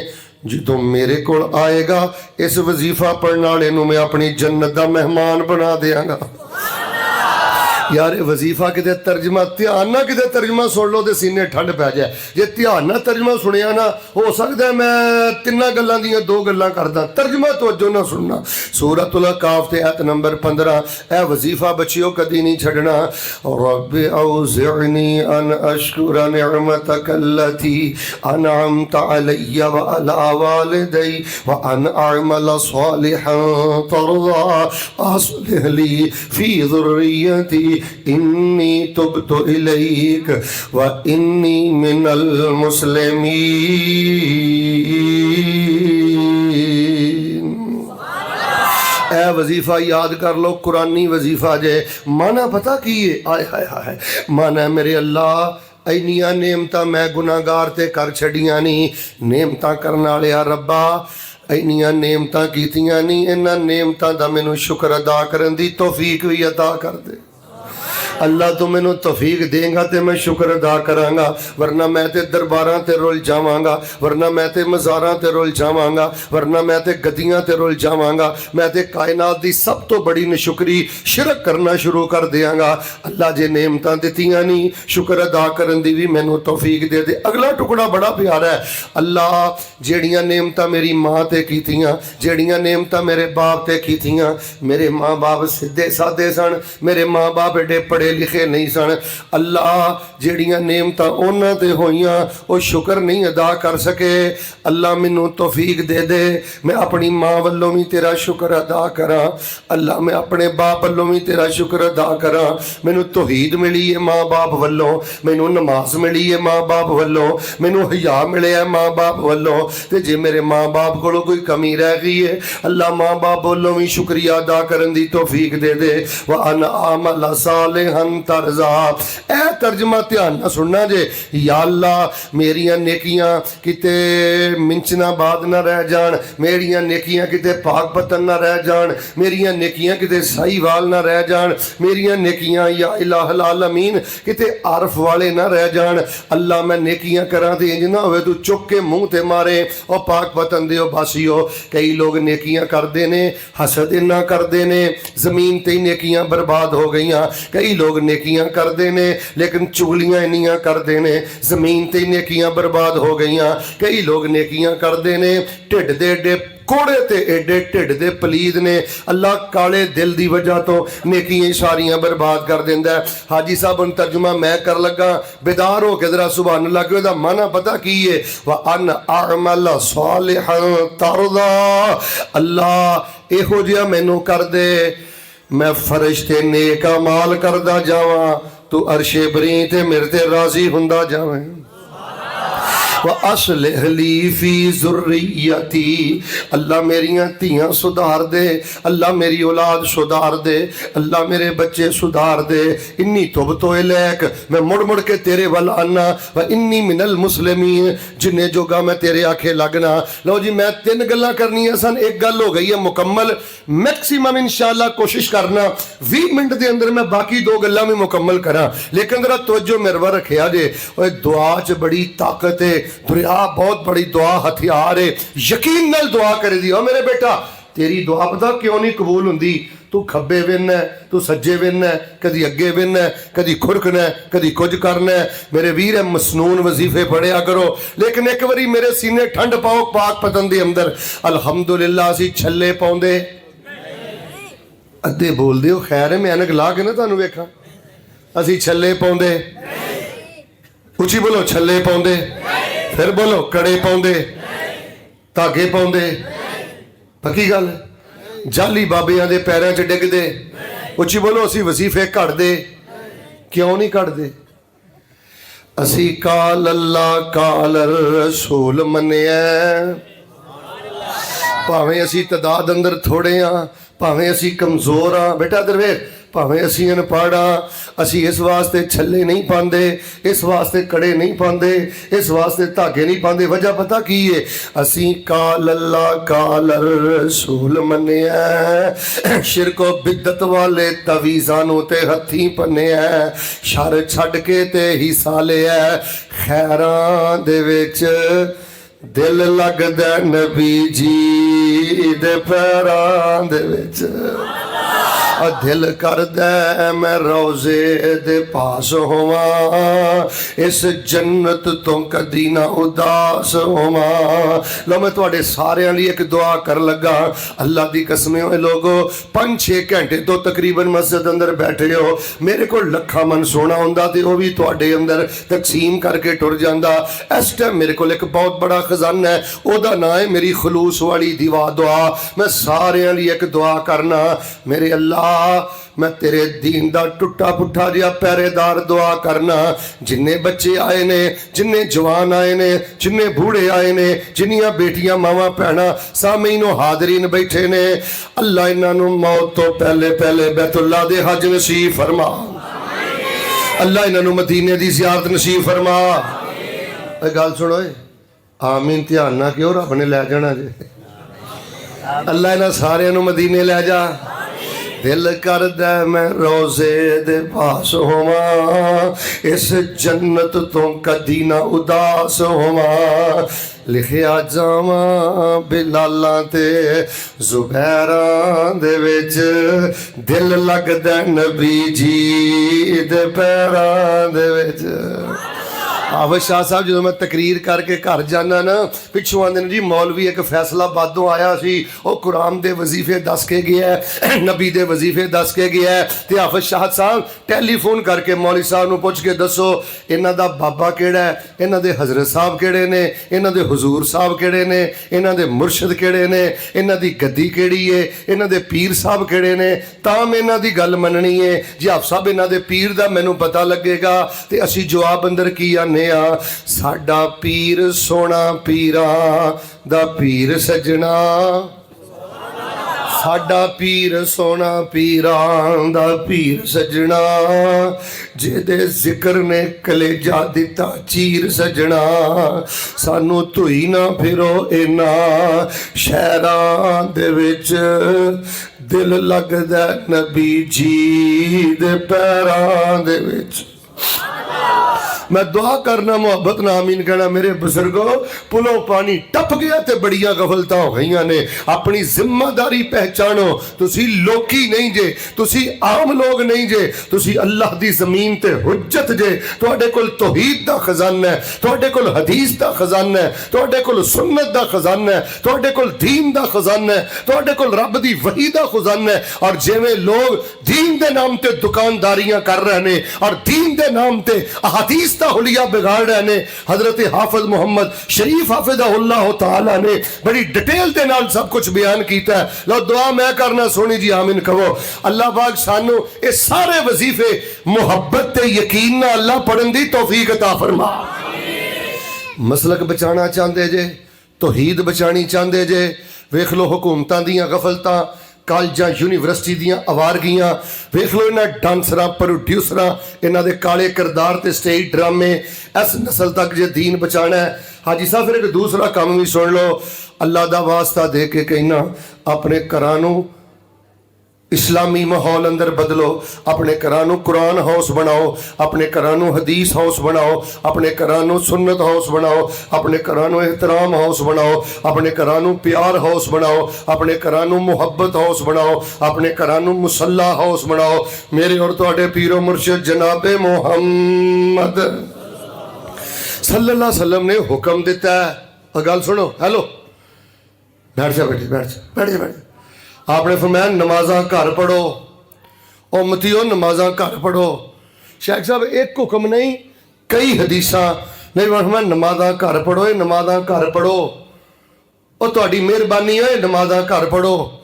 जो मेरे को आएगा इस वजीफा पढ़ने वाले मैं अपनी जन्नत का मेहमान बना देंगा। यार वजीफा किते तर्जमा ध्यान ना किते तर्जमा सुन लो तो सीने ठंड पै जाए। जे ध्यान ना तर्जमा सुनिया ना, हो सकता है मैं 3 गल्लां दियां 2 गल्लां करदा, तर्जमा तवज्जो ना सुनना। सूरतुल अहकाफ ते आयत नंबर 15 ए वजीफा बच्चियों कदी नहीं छड़ना। रब्बि औज़िअनी अन अशकुरा निअमतक अल्लती अनअमत अलैया व अला वालिदै व अन अअमल सालिहन तर्दा अस्लिह ली फी ज़ुर्रियती इन्नी तुब्तु इलैक व इन्नी मिनल मुस्लिमीन। ए वजीफा याद कर लो, कुरानी वजीफा जे। माना पता की है? आय हाय हाय, माना मेरे अल्लाह इन्नियां नेमतां मैं गुनाहगार ते कर छड़ियां नहीं। नेमतां करन वालिया रब्बा इन्नियां नेमतां कीतियां नहीं, इन्हां नेमतां दा मैनूं शुक्र अदा करन दी तौफीक भी अता कर दे। अल्लाह तू मैनू तौफीक देगा तो मैं शुक्र अदा करांगा, वरना मैं तो दरबारां ते रुल जावांगा, वरना मैं तो मज़ारां ते रुल जावांगा, वरना मैं तो गद्दियां ते रुल जावांगा। मैं तो कायनात दी सब तो बड़ी नशुक्री शिरक करना शुरू कर देंगा। अल्लाह जे नेमतां दित्तियां नहीं, शुक्र अदा करन दी भी मैनू तौफीक दे दे। अगला टुकड़ा बड़ा प्यारा है। अल्लाह जेड़ियां नेमतां मेरी माँ ते कीतियां, जेड़ियां नेमतां मेरे बाप ते कीतियां, मेरे माँ बाप सीधे साधे सन, मेरे माँ बाप एडे पढ़े लिखे नहीं सन। अल्लाह जेड़ियां नेमतां उन्हां ते होइयां वो शुक्र नहीं अदा कर सके। अल्लाह मैनू तौफीक दे दे मैं अपनी माँ वल्लों भी तेरा शुक्र अदा करा। अल्लाह मैं अपने बाप वल्लों भी तेरा शुक्र अदा करा। मैनू तौहीद मिली है माँ बाप वल्लों, मैनू नमाज मिली है माँ बाप वल्लों, मैनू हया मिले है माँ बाप वल्लों। ते जे मेरे माँ बाप को कोई कमी रह गई है, अल्लाह माँ बाप वल्लों भी शुक्रिया अदा करन दी तौफीक दे दे। व अन आमल सालिहन तरजा। ए तर्जमा ध्यान ना सुनना जे। या अल्लाह मेरियां नेकियां किते मिंचनाबाद ना रह जान, मेरियां नेकियां किते पाकपतन ना रह जान, मेरियां नेकियां किते साहीवाल ना रह जान, मेरियां नेकियां या इलाहुल आलमीन किते आरफ वाले ना रह जान। अल्लाह मैं नेकियां करा ते इंज ना होवे तू चुक के मुंह ते मारे और पाकपतन दियो बासियो। कई लोग नेकियां करते ने, हसद इन्ना करते ने, जमीन ते नेकियां बर्बाद हो गई। कई लोग नेकियां करते ने लेकिन चुगलियां इन्नियां करते ने, जमीन ते नेकियां बर्बाद हो गई। कई लोग नेकियां करते ने, ढिड दे एडे कोड़े ते एडे ढिड दे पलीद ने। अल्लाह काले दिल की वजह तो नेकियां सारियां बर्बाद कर देंदा है। हाजी साहब उन तर्जुमा मैं कर लगा, बेदार हो के जरा सुभान अल्लाह के दा माना पता की है? व अन अअमल सालिहन तरदा। अल्लाह इहो जिहा मैनू कर दे मैं फरिश्ते नेक अमाल करदा जावां, तू अरशे बरी ते मेरे ते राजी हुंदा जावें। व अस्लिह ली फी ज़ुर्रियती। अल्लाह मेरियां धियां सुधार दे, अल्लाह मेरी औलाद सुधार दे, अल्लाह मेरे बच्चे सुधार दे। इन्नी तुब्तु इलैक, मैं मुड़ मुड़ के तेरे वल आना। व इन्नी मिनल मुस्लिमीन, जिन्ने जोगा मैं तेरे आखे लगना। लो जी मैं 3 गल्लां करनियां सन, एक गल हो गई है मुकम्मल। मैक्सिमम इंशाअल्लाह कोशिश करना 20 मिनट के अंदर मैं बाकी 2 गल्लां भी मुकम्मल करा। लेकिन जरा तवज्जो मेरे वा रखिया जे। दुआ च बड़ी ताकत है, दुआ बहुत बड़ी दुआ हथियार है। यकीन नाल दुआ कर दी। मेरे बेटा तेरी दुआ पता क्यों नहीं कबूल हुंदी? तू खब्बे विनना तू सज्जे विनना, कदी अगे विनना, कदी खुरकना, कदी कुछ करना। मेरे वीर है मसनून वजीफे पढ़िया करो, लेकिन एक बारी मेरे सीने ठंड पाओ पाक पतन दे अंदर। अलहमदुलिल्लाह असी छल्ले पाउंदे अद्धे बोलते हो, खैर है मैं ऐनक ला के ना तुहानू वेखा। असी छल्ले पाउंदे, उची बोलो छल्ले पाउंदे, फिर बोलो कड़े पाउंदे, धागे पाउंदे। पक्की गल जाली बाबियां दे पैरों च डिगदे। उची बोलो असी वजीफे घड़दे क्यों नहीं घड़दे? असी काल अल्लाह काल रसूल मन्निया, भावें असी तदाद अंदर थोड़े हाँ, भावें असी कमजोर हाँ। बेटा दरवेर भावें असी अनपढ़ हाँ, असी इस वास्ते छल्ले नहीं पाते, इस वास्ते कड़े नहीं पाते, इस वास्ते धागे नहीं पाते। वजह पता की है? असी काल अल्लाह काल रसूल मन्निया, शिरको बिदत वाले तवीज़ानों ते हथी पन्निया, शर छड़ के ते हिस्सा लिया, खैरां दे विच दिल लगदा नबी जी दे पैरां दे विच। दिल करदा मैं रोज़े दे पास होवां, इस जन्नत तो कदी ना उदास होवां। लो मैं तुहाडे सारियां लई एक दुआ कर लगा। अल्लाह दी कसमें होए लोगो 5-6 घंटे तो तकरीबन मस्जिद अंदर बैठे हो, मेरे को लखा मन सोना हुंदा ते वो भी तुहाडे अंदर तकसीम करके टुर जांदा। इस टाइम मेरे को एक बहुत बड़ा खजाना है, ओदा नाम है मेरी खलूस वाली दीवा दुआ। मैं सारियां लई एक दुआ करना, मेरे अल्लाह मैं तेरे दीन दा टुटा पुठा जिहा पहरेदार दुआ करना। जिन्ने बच्चे आए ने, जिन्ने जवान आए ने, जिन्ने बूढ़े आए ने, जिन्नियां बेटियां मावां भैणां सामीनो हाजरीन बैठे ने, अल्लाह इन्हां नूं मौत तो पहले पहले बैतुल्लाह दे हज नसीब फरमा। अल्लाह इन्हां नूं मदीने दी ज़ियारत नसीब फरमा। गल सुनो, आमीन ध्यान ना क्यों, रब ने लै जाना जे। अल्लाह इन्हां सारियां नूं मदीने लै जा। दिल करदा मैं रोज़े दे पास होवां, इस जन्नत तो कदी ना उदास होवां। लिखिया जावां बिलालां ते ज़ुबैरां दे विच, दिल लगदा नबी जी दे पैरां दे विच। हाफिज़ शाह साहब जो मैं तकरीर करके घर जाना ना, पिछों आंदे जी मौलवी एक फैसलाबादों आया सी, वो कुरान दे वजीफे दस के गया है, नबी दे वजीफे दस के गया है। तो हाफिज़ शाह साहब टैलीफोन करके मौलवी साहब नूं पुछ के दसो इन्हां दा बाबा केड़ा है, इन्हां दे हज़रत साहब केड़े ने, इन्हां दे हुजूर साहब केड़े ने, इन्हां दे मुर्शद केड़े ने, इन्हां दी गद्दी केड़ी है, इन्हां दे पीर साहब केड़े ने, तां मैं इन्हां दी गल मननी है। जे हाफिज़ साहब इन्हां दे पीर दा मैनूं पता लगेगा ते असीं जवाब अंदर की आने, साडा पीर सोना पीरा दा पीर सजना, साडा पीर सोना पीरा दा पीर सजना, जेदे जिक्र ने कलेजा दिता चीर सजना। सानू धुई ना फिरो इना शहरां दे विच, दिल लगदा नबी जी दे पैरां दे विच। मैं दुआ करना मुहब्बत ना आमीन कहना। मेरे बुजुर्गो पुलों पानी टप गया ते बड़ियां गफलतां हो गई ने। अपनी जिम्मेदारी पहचानो, तुसी लोकी नहीं जे, तुसी आम लोग नहीं जे, तुसी अल्लाह दी जमीन ते हुज्जत जे। तुहाडे कोल तौहीद दा खजाना है, तुहाडे कोल हदीस दा खजाना है, तुहाडे कोल सुन्नत दा खजाना है, तुहाडे कोल दीन दा खजाना है, तुहाडे कोल रब दी वही दा खजाना है। और जिवें लोग दीन दे नाम ते दुकानदारियां कर रहे ने और दीन दे नाम ते अहादीस हुलिया बिगाड़ रहे ने, हजरत हाफिज मोहम्मद शरीफ हाफिज़हुल्लाह तआला ने बड़ी डिटेल दे नाल सब कुछ बयान किया है। लो दुआ मैं करना, सोनी जी आमीन कहो। अल्लाह पाक सानू ये सारे वजीफे मुहब्बत ते यकीन ना अल्लाह पढ़न दी तौफीक अता फरमा। मसलक बचाना चाहते जे, तौहीद बचानी चाहते जे, वेख लो हुकूमतां दियां गफलतां, कॉलेजां यूनिवर्सिटी दियां आवारगियां, वेख लो इन्हां डांसरां प्रोड्यूसरां, इन्हां दे काले किरदार ते स्टेज ड्रामे। इस नस्ल तक जे दीन बचाना है, हाजी साहब फिर एक दूसरा काम भी सुन लो। अल्लाह दा वास्ता दे के कहना, अपने घरां नूं इस्लामी माहौल अंदर बदलो। अपने घरां नूं कुरान हाउस बनाओ, अपने घरां नूं हदीस हाउस बनाओ, अपने घरां नूं सुन्नत हाउस बनाओ, अपने घरां नूं एहतराम हाउस बनाओ, अपने घरां नूं प्यार हाउस बनाओ, अपने घरां नूं मुहब्बत हाउस बनाओ, अपने घरां नूं मुसल्ला हाउस बनाओ। मेरे और तुहाडे पीरो मुर्शिद जनाबे मुहम्मद सल्लल्लाहु अलैहि वसल्लम ने हुक्म दिता है। गल सुनो, हेलो, बैठ जा बेटी, बैठ जा, बैठ जा, बैठ जा। आपने फरमाया नमाजा घर पढ़ो, उम्मतियों नमाजा घर पढ़ो। शेख साहब एक हुक्म नहीं, कई हदीसा नहीं, फरमाया नमाजा घर पढ़ो, ये नमाजा घर पढ़ो, और तुहाडी मेहरबानी है नमाजा घर पढ़ो।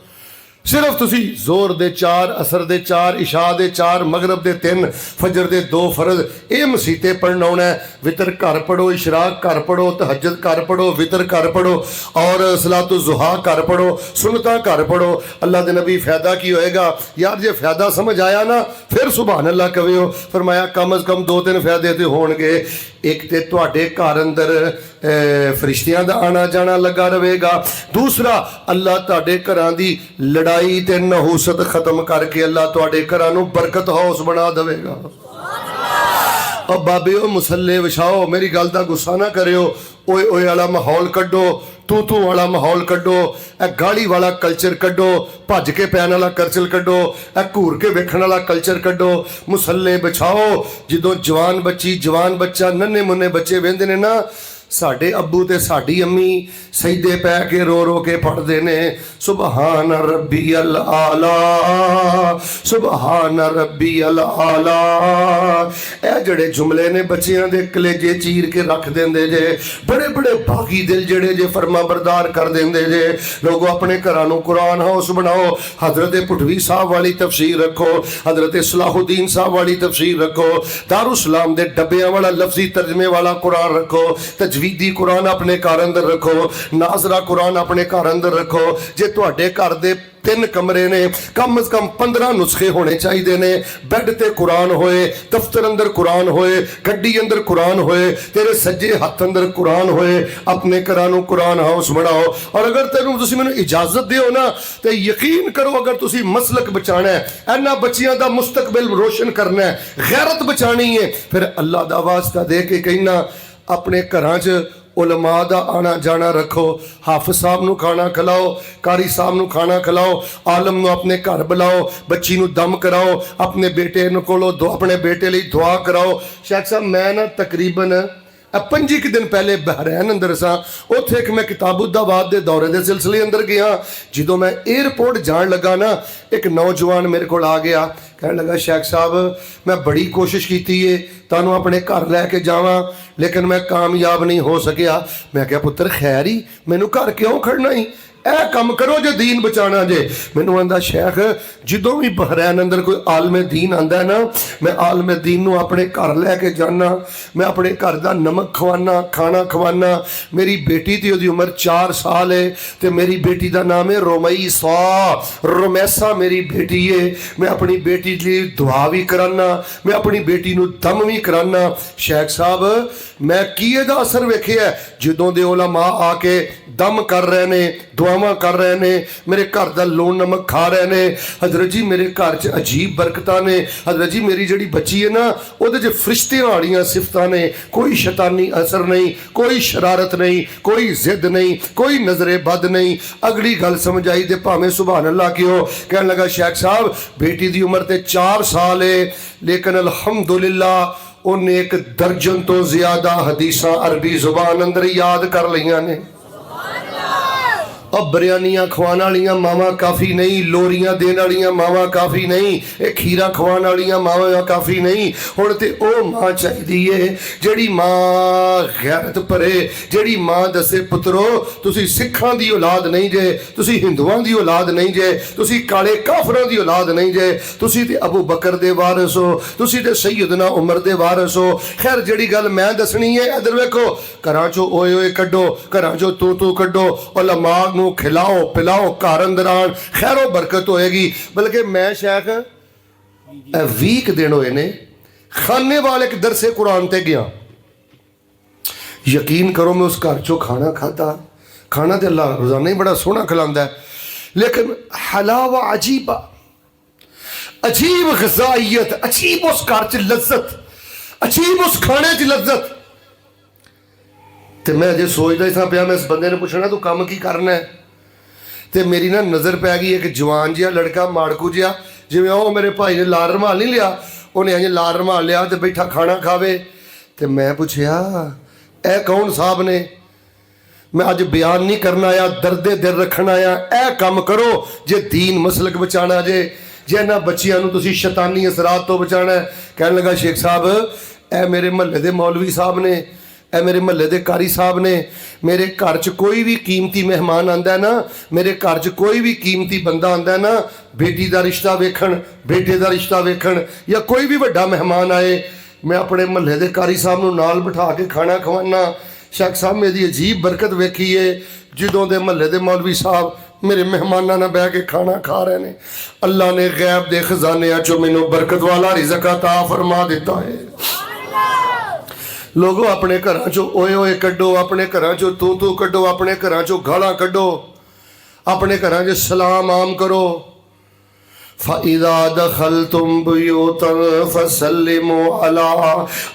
सिर्फ तुसी जोर दे 4, असर दे 4, इशा दे 4, मगरब दे 3, फजर दे 2 फर्ज ये मसीते पढ़ना होना है। वितर घर पढ़ो, इशराक घर पढ़ो, तहज्जुद घर पढ़ो, वितर घर पढ़ो, और सलातु जुहा घर पढ़ो, सुन्नतां घर पढ़ो। अल्लाह दे नबी फायदा की होएगा यार, जे फायदा समझ आया ना फिर सुभान अल्लाह कहो। फरमाया कम अज कम 2-3 फायदे तो होणगे। एक ते तुहाडे घर अंदर फरिश्तियां दा आना जाना लगा रहेगा। दूसरा, अल्लाह तुहाडे घरां दी लड़ाई ते नहूसत खत्म करके अल्लाह तुहाडे घरां नूं बरकत हाउस बना देवेगा। और बाबे ओ मुसल्ले विछाओ, मेरी गल दा गुस्सा ना करियो। ओए ओए वाला माहौल कड्डो, तू तू वाला माहौल कड्डो, ए गाली वाला कल्चर कड्डो, भज के पैन वाला कल्चर कड्डो, ए घूर के वेखण वाला कल्चर कड्डो। मुसल्ले बिछाओ। जदों जवान बच्ची जवान बच्चा नन्हे मुन्ने बच्चे वेंदे ने ना, साडे अब्बू ते साडी अम्मी सजदे पै के रो रो के पढ़दे ने सुबहान रब्बी अल आला, सुबहान रब्बी अल आला। ए जड़े जुमले ने बच्चियां दे कलेजे चीर के रख देंदे जे। बड़े बड़े भागी दिल जड़े जे फरमा बरदार कर देंदे जे। लोगों अपने घरां नूं कुरान हाउस बनाओ। हजरत पुठवी साहब वाली तफसीर रखो, हजरत सलाहुद्दीन साहब वाली तफसीर रखो, दारुसलाम दे डब्बियां वाला लफ्जी तर्जमे वाला कुरान रखो, तजवीदी कुरान अपने घर अंदर रखो, नाजरा कुरान अपने घर अंदर रखो। जे तुहाडे घर दे 3 कमरे ने, कम अज कम 15 नुस्खे होने चाहिए ने। बैड ते कुरान होए, दफ्तर अंदर कुरान होए, गड्डी अंदर कुरान होए, तेरे सज्जे हथ अंदर कुरान होए। अपने घरां नूं कुरान हाउस बनाओ। और अगर तेनू तुसीं मैनूं इजाजत दिओ ना, तो यकीन करो अगर तुसीं मसलक बचाना है, इन्हां बच्चियां दा मुस्तकबिल रोशन करना है, गैरत बचानी है, फिर अल्लाह दा वास्ता दे के कहना अपने घरां च उलमा दा आना जाना रखो। हाफिज साहब नूं खाना खिलाओ, कारी साहब नूं खाना खिलाओ, आलम नूं अपने घर बुलाओ, बच्ची नूं दम कराओ, अपने बेटे कोलों अपने बेटे लिए दुआ कराओ। शेख साहब मैं ना तकरीबन 25 दिन पहले बहरैन अंदर सा, उत्थे एक मैं किताबुद्दावाद के दौरे के सिलसिले अंदर गया। जो मैं एयरपोर्ट जान लगा ना, एक नौजवान मेरे को आ गया, कहने लगा शेख साहब मैं बड़ी कोशिश की है तुहानूं अपने घर लैके जावां, लेकिन मैं कामयाब नहीं हो सकिया। मैं क्या पुत्र खैर ही, मैनू घर क्यों खड़ना ही, ए कम करो जो दीन बचाना जे। मैनू आंदा शेख जो भी बहरैन अंदर कोई आलमे दीन आंदा है ना, मैं आलमे दीन नूं अपने घर लैके जाना, मैं अपने घर का नमक खवाना, खाना खवाना। मेरी बेटी की उहदी उम्र 4 साल है, तो मेरी बेटी का नाम है रोमैसा, रोमैसा मेरी बेटी है। मैं अपनी बेटी लिए दुआ भी कराना, मैं अपनी बेटी नूं दम भी कराना। शेख साहब मैं की इहदा असर वेखिया, जदों दे उलमा आके दम कर रहे ने, दुआवां कर रहे ने, मेरे घर का लून नमक खा रहे ने। हजरत जी मेरे घर च अजीब बरकतां ने। हजरत जी मेरी जिहड़ी बच्ची है ना, उहदे च फरिश्तियां वालियां सिफतां ने, कोई शैतानी असर नहीं, कोई शरारत नहीं, कोई जिद नहीं, कोई नजरे बद नहीं। अगली गल समझ आई तो भावें सुभान अल्लाह क्यों। कहने लगा शेख साहब बेटी की उम्र तो 4 साल है, लेकिन अल्हम्दुलिल्लाह उन्हें 1 दर्जन तो ज्यादा हदीसा अरबी जुबान अंदर याद कर लिया ने। अब बिरयानियां खवाने वालियां मावां काफ़ी नहीं, लोरियां देने वालियां मावां काफ़ी नहीं, ये खीरा खवाने वालियां मावां काफ़ी नहीं। हुण ते ओ मां चाहिए है जिहड़ी मां गैरत भरे, जिहड़ी मां दसे पुत्रो तुसी सिखां दी औलाद नहीं जे, तुसी हिंदुआं दी औलाद नहीं जे, तुसी काले काफरां दी औलाद नहीं जे, तुसी ते अबू बकर दे वारिस हो, तुसी ते सैयदना उमर दे वारिस हो। खैर जिहड़ी गल मैं दसनी है, इधर वेखो, घरां चो ओए ओए कड्डो, घरां चो तू कड्डो, उलमा नूं खिलाओ पिलाओ, घर अंदर आन, खैरो बरकत होएगी। बल्कि मैं शेख 20 दिन होए ने खाने वाले के दरसे कुरान ते गया। यकीन करो मैं उस घर चो खाना खाता, खाना तो अल्लाह रोजाना ही बड़ा सोहना खिलांदा है, लेकिन हलावा अजीबा, अजीब गज़ाइयत, अजीब उस घर च लज्जत, अजीब उस खाने च लज्जत। तो मैं अजे सोचता ही था पिया, मैं इस बंदे ने पूछना तू काम की करना है, तो मेरी ना नज़र पै गई एक जवान जिहा लड़का माड़कू जिहा, जिवें वो मेरे भाई ने लाल रुमाल नहीं लिया, उन्हें अजें लाल रुमाल लिया तो बैठा खाना खावे। तो मैं पूछया ए कौन साहब ने? मैं अज बयान नहीं करना आया, दर्दे दिल रखना आया, ए काम करो जे दीन मसलक बचाना जे इन्हां बच्चियां नूं तुसीं शैतानी असरात तो बचाना है। कहने लगा शेख साहब ए मेरे महल्ले दे मौलवी साहब ने, ए मेरे महल्ले दे कारी साहब ने, मेरे घर च कोई भी कीमती मेहमान आंदा है ना, मेरे घर च कोई भी कीमती बंदा आंदा है ना, बेटी का रिश्ता वेखण, बेटे का रिश्ता वेखण, या कोई भी वड्डा मेहमान आए, मैं अपने महल्ले के कारी साहब नूं नाल बिठा के खाना खवाना। शेख साहब मेरी अजीब बरकत वेखी है, जदों दे महल्ले के मौलवी साहब मेरे मेहमानां नाल बह के खाना खा रहे हैं, अल्लाह ने गैब दे खजानियां चों मैनूं बरकत वाला रिज़्क अता फरमा दिता है। लोगों अपने घरां चों ओए ओए कड्डो, अपने घरां चों तू तू कड्डो, अपने घरां चों गालां कड्डो, अपने घरां च सलाम आम करो। फ़इज़ा दख़लतुम बुयूतन फ़सल्लिमू अला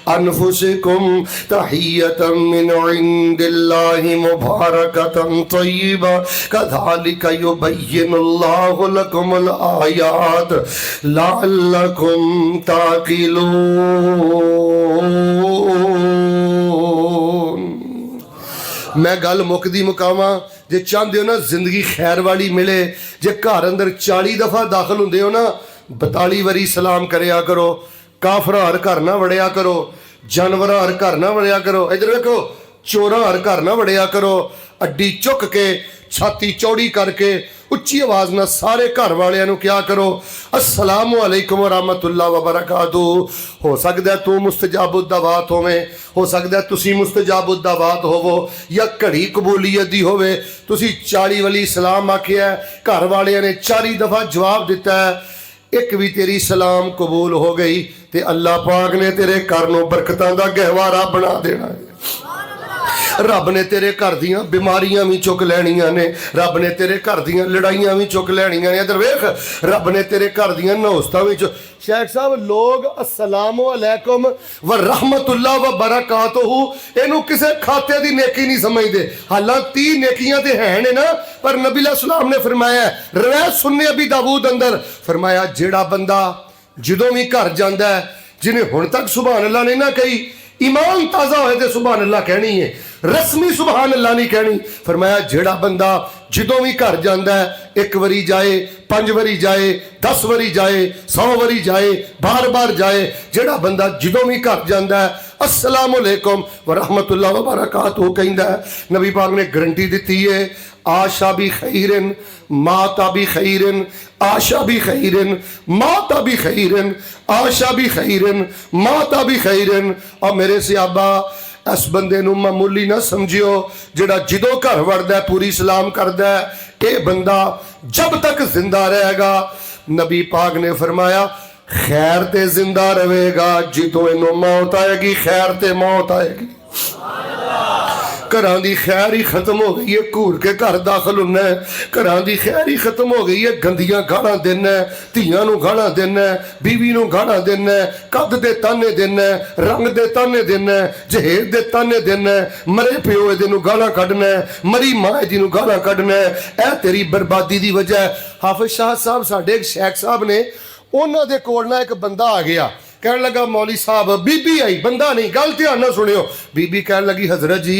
अनफुसिकुम तहियतम मिन इंदिल्लाहि मुबारकतन तय्यिबा कज़ालिका युबय्यिनुल्लाहु लकुमुल आयात लअल्लकुम ताक़िलून। मैं गल मुकदी मुकावा, जे चाहते हो ना जिंदगी खैर वाली मिले, जे घर अंदर 40 दफ़ा दाखिल होंदे हो ना 42 वारी सलाम करया करो। काफर हर घर ना वड़िया करो, जानवर हर घर ना वड़िया करो, इधर देखो चोरा हर घर ना वड़िया करो। अड्डी चुक के छाती चौड़ी करके उच्ची आवाज ना सारे घर वालियां नूं क्या करो, अस्सलामु अलैकुम व रहमतुल्लाह व बरकातुहू। हो सकता है तू मुस्तजाबुद दावत होवे, हो सकता है तुसी मुस्तजाबुद दावत होवो, या घड़ी कबूलियत दी होवे। तुसी 40 वाली सलाम आखिया, घर वालियां ने 40 दफ़ा जवाब दिता है, एक भी तेरी सलाम कबूल हो गई ते अल्लाह पाक ने तेरे घर नूं बरकतां दा गहवारा बना देना है। रब ने तेरे घर दियां बीमारियां भी चुक लैनियां ने, रब ने तेरे घर दियां लड़ाइयां भी चुक लैनियां ने। इधर वेख, रब ने तेरे घर दियां नौस्तां भी चुक। शेख साहब लोग अस्सलामु अलैकुम व रहमतुल्लाह व बरकातुहू इनू किसे खाते दी नेकी नहीं समझते। हालांकि 30 नेकियां ते हैं ने ना, पर नबी सलाम ने फरमाया, रवायत सुन्ने अबी दाऊद अंदर फरमाया, जेड़ा बंदा जदों भी घर जांदा है, जिन्हें हुण तक सुभान अल्लाह नहीं ना कही, ईमान ताज़ा होए तो सुभान अल्लाह कहनी है, रस्मी सुभान अल्लाह नहीं कहनी। फरमाया जेड़ा बंदा जदों भी घर जाता है, 1 वारी जाए, 5 वारी जाए, 10 वारी जाए, 100 वारी जाए, बार बार जाए, जेड़ा बंदा जदों भी घर जाता है अस्सलामु अलैकुम व रहमतुल्लाह व बरकातुहू कहंदा है, नबी पाक ने गारंटी दी है, आशा भी खैरन माता भी खैरन, आशा भी खैरन माता भी खैरन, आशा भी खैरन माता भी खैरन। और मेरे सियाबा इस बंदे नूं मामूली ना समझियो, जेड़ा जदों घर वड़दा है पूरी सलाम करदा है, ये बंदा जब तक जिंदा रहेगा, नबी पाक ने फरमाया खैर ते जिंदा रहेगा, जदों इनू मौत आएगी खैर ते मौत आएगी। घरां दी खैर ही खत्म हो गई है, घूर के घर दाखिल होना है, घरां दी खैर ही खत्म हो गई है, गंदियां गालां देना है, धीआं नूं गालां देना है, बीवी नूं गालां देना है, कद दे ताने देना है, रंग दे ताने देना है, जहेज दे ताने देना है, मरे प्यो इहदे नूं गालां कढना है, मरी मां इहदी नूं गालां कढना है। यह तेरी बर्बादी दी वजह है। हाफिज शाह साहब साडे एक शेख साहब ने, उन्हां दे कोल ना एक बंदा आ गया, कहन लगा मौली साहब, बीबी आई, बंदा नहीं, गल ध्यान नाल सुनियो। बीबी कहन लगी हजरत जी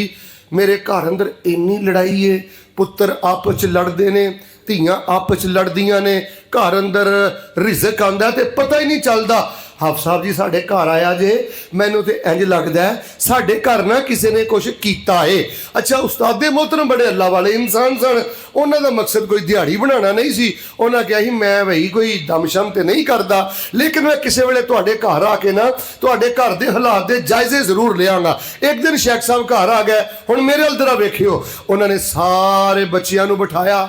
मेरे घर अंदर इन्नी लड़ाई है, पुत्र आपस च लड़ते ने, धीआं आपस च लड़दियां ने, घर अंदर रिज़क आंदा ते पता ही नहीं चलता। हाफ साहब जी साढ़े घर आया जे, मैनू तो इंज लगता है साढ़े घर ना किसी ने कुछ किया है। अच्छा उस्तादे मोहतरम बड़े अल्लाह वाले इंसान सन, उन्हों का मकसद कोई दिहाड़ी बनाना नहीं सी, उन्हें कहा मैं भाई कोई दम शम तो नहीं करता, लेकिन मैं किसी वेले तुहाडे घर आके ना तुहाडे घर के हालात के जायजे जरूर लियांगा। एक दिन शेख साहब घर आ गए, हुण मेरे अल जरा वेखियो, उन्होंने सारे बच्चियां नूं बिठाया,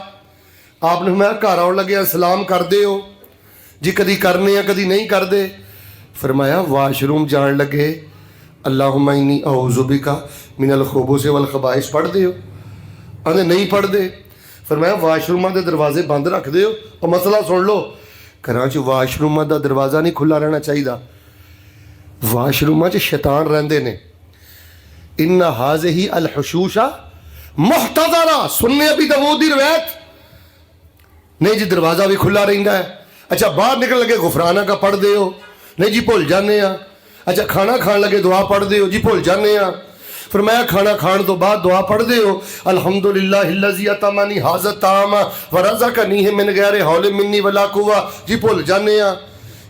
आपने मैं घर आउण लगे सलाम करदे हो जी, कदी करने कदी नहीं करते। फरमाया वाशरूम जान लगे अल्लाहुम्मा इन्नी औज़ु बिका मिनल खुबूस वल खबाइस पढ़ते हो? आंदे नहीं पढ़ते। फरमाया वाशरूमां के दरवाजे बंद रखते हो? और मसला सुन लो, ਘਰਾਂ 'ਚ ਵਾਸ਼ਰੂਮਾਂ ਦਾ ਦਰਵਾਜ਼ਾ ਨਹੀਂ ਖੁੱਲ੍ਹਾ ਰਹਿਣਾ ਚਾਹੀਦਾ। ਵਾਸ਼ਰੂਮਾਂ 'ਚ ਸ਼ੈਤਾਨ ਰਹਿੰਦੇ ਨੇ। ਇन्ना हाज़िही अल हुशूशा मुहतज़रा, सुन्ने अबी दाऊद दी रिवायत। नहीं जी दरवाज़ा भी खुला रहिंदा है। अच्छा बाहर निकल लगे गुफराना का पढ़ दे हो, नहीं जी भुल जाने आ। अच्छा खाना खान लगे दुआ पढ़ दे हो जी, भुल जाने आ। फरमाया खाना खान तो बाद दुआ पढ़ते हो अल्हम्दुलिल्लाहिल्लज़ी अतमनी हाज़ा तामा व रज़क़नी मिन गैर हौल मिन्नी वला कुव्वा, जी भुल जाने आ।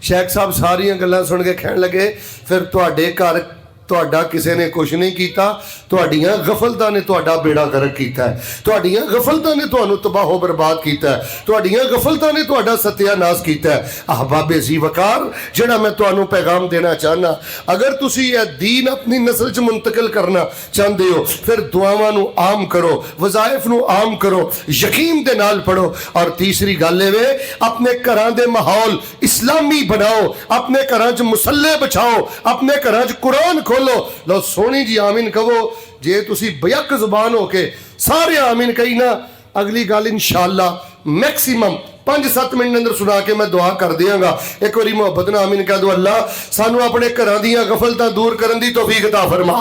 शेख साहब सारियां गल्लां सुन के कहन लगे फिर तुहाडे घर ਤੁਹਾਡਾ ਕਿਸੇ ਨੇ ਕੁਛ ਨਹੀਂ ਕੀਤਾ, ਤੁਹਾਡੀਆਂ ਗਫਲਤਾਂ ਨੇ ਤੁਹਾਡਾ ਬੇੜਾ ਗਰਕ ਕੀਤਾ ਹੈ, ਤੁਹਾਡੀਆਂ ਗਫਲਤਾਂ ਨੇ ਤੁਹਾਨੂੰ ਤਬਾਹੋ ਬਰਬਾਦ ਕੀਤਾ ਹੈ, ਤੁਹਾਡੀਆਂ ਗਫਲਤਾਂ ਨੇ ਤੁਹਾਡਾ ਸਤਿਆਨਾਸ਼ ਕੀਤਾ ਹੈ। ਅਹਬਾਬੇ ਜੀ ਵਕਾਰ, ਜਿਹੜਾ ਮੈਂ ਤੁਹਾਨੂੰ ਪੈਗਾਮ ਦੇਣਾ ਚਾਹੁੰਦਾ, ਅਗਰ ਤੁਸੀਂ ਇਹ ਦੀਨ ਆਪਣੀ ਨਸਲ 'ਚ ਮੁੰਤਕਿਲ ਕਰਨਾ ਚਾਹੁੰਦੇ ਹੋ ਫਿਰ ਦੁਆਵਾਂ ਨੂੰ ਆਮ ਕਰੋ, ਵਜ਼ਾਇਫ ਨੂੰ ਆਮ ਕਰੋ, ਯਕੀਨ ਦੇ ਨਾਲ ਪੜੋ। ਔਰ ਤੀਸਰੀ ਗੱਲ ਇਹ ਵੇ ਆਪਣੇ ਘਰਾਂ ਦੇ ਮਾਹੌਲ ਇਸਲਾਮੀ ਬਣਾਓ, ਆਪਣੇ ਘਰਾਂ 'ਚ ਮੁਸੱਲੇ ਬਿਛਾਓ, ਆਪਣੇ ਘਰਾਂ 'ਚ ਕੁਰਾਨ खोलो। लो सोनी जी आमीन कहो। जे तुसी बयक जुबान होके सारे आमीन कही ना, अगली गल इंशाअल्लाह मैक्सिमम 5-7 मिनट अंदर सुना के मैं दुआ कर देंगा। एक बारी मोहब्बत नाल आमीन कह दो, अल्लाह सानू अपने घरां दीयां गफलतां दूर करन दी तौफीक अता फरमा।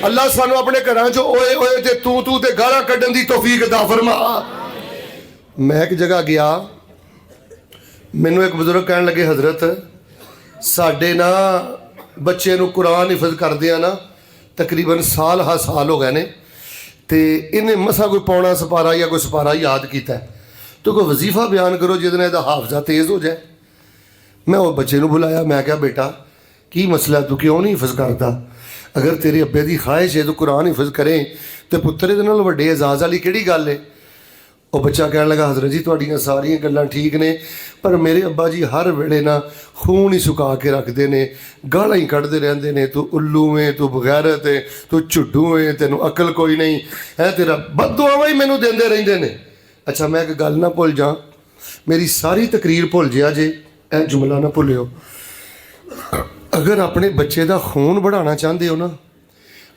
अल्लाह सानू अपने घरां चो ओए ओए ते तू ते गालां कड्ढन दी तौफीक अता फरमा। मैं एक जगह गया, मैनू एक बुजुर्ग कहन लगे हजरत साडे ना ਬੱਚੇ ਨੂੰ ਕੁਰਾਨ ਹਿਫਜ਼ ਕਰਦੇ ਆ ਨਾ ਤਕਰੀਬਨ ਸਾਲ ਹੋ ਗਏ ਨੇ ਤੇ ਇਹਨੇ ਮਸਾ ਕੋਈ ਪੌਣਾ ਸਪਾਰਾ ਜਾਂ ਕੋਈ ਸਪਾਰਾ ਯਾਦ ਕੀਤਾ ਤੋ ਕੋਈ ਵਜ਼ੀਫਾ ਬਿਆਨ ਕਰੋ ਜਿਹਦੇ ਨਾਲ ਇਹਦਾ ਹਾਫਜ਼ਾ ਤੇਜ਼ ਹੋ ਜਾਏ। ਮੈਂ ਉਹ ਬੱਚੇ ਨੂੰ ਬੁਲਾਇਆ, ਮੈਂ ਕਿਹਾ ਬੇਟਾ ਕੀ ਮਸਲਾ, ਤੂੰ ਕਿਉਂ ਨਹੀਂ ਹਿਫਜ਼ ਕਰਦਾ? ਅਗਰ ਤੇਰੇ ਅੱਬੇ ਦੀ ਖਾਹਿਸ਼ ਹੈ ਤੂੰ ਕੁਰਾਨ ਹਿਫਜ਼ ਕਰੇ ਤੇ ਪੁੱਤਰ ਇਹਦੇ ਨਾਲ ਵੱਡੇ ਇਜ਼ਾਜ਼ ਵਾਲੀ ਕਿਹੜੀ ਗੱਲ ਹੈ? ਉਹ ਬੱਚਾ ਕਹਿਣ ਲੱਗਾ ਹਜ਼ਰਤ ਜੀ ਤੁਹਾਡੀਆਂ ਸਾਰੀਆਂ ਗੱਲਾਂ ਠੀਕ ਨੇ, ਪਰ ਮੇਰੇ ਅੱਬਾ ਜੀ ਹਰ ਵੇਲੇ ਨਾ ਖੂਨ ਹੀ ਸੁਕਾ ਕੇ ਰੱਖਦੇ ਨੇ, ਗਾਲਾਂ ਹੀ ਕੱਢਦੇ ਰਹਿੰਦੇ ਨੇ, ਤੂੰ ਉੱਲੂ ਏ, ਤੂੰ ਬਗੈਰਤ ਏ, ਤੂੰ ਝੁੱਡੂ ਏ, ਤੈਨੂੰ ਅਕਲ ਕੋਈ ਨਹੀਂ ਹੈ, ਤੇਰਾ ਬਦਦੁਆਵਾਂ ਹੀ ਮੈਨੂੰ ਦਿੰਦੇ ਰਹਿੰਦੇ ਨੇ। ਅੱਛਾ ਮੈਂ ਇੱਕ ਗੱਲ ਨਾ ਭੁੱਲ ਜਾ, ਮੇਰੀ ਸਾਰੀ ਤਕਰੀਰ ਭੁੱਲ ਜਿਆ ਜੇ, ਇਹ ਜੁਮਲਾ ਨਾ ਭੁੱਲਿਓ। ਅਗਰ ਆਪਣੇ ਬੱਚੇ ਦਾ ਖੂਨ बढ़ाना ਚਾਹੁੰਦੇ ਹੋ ਨਾ,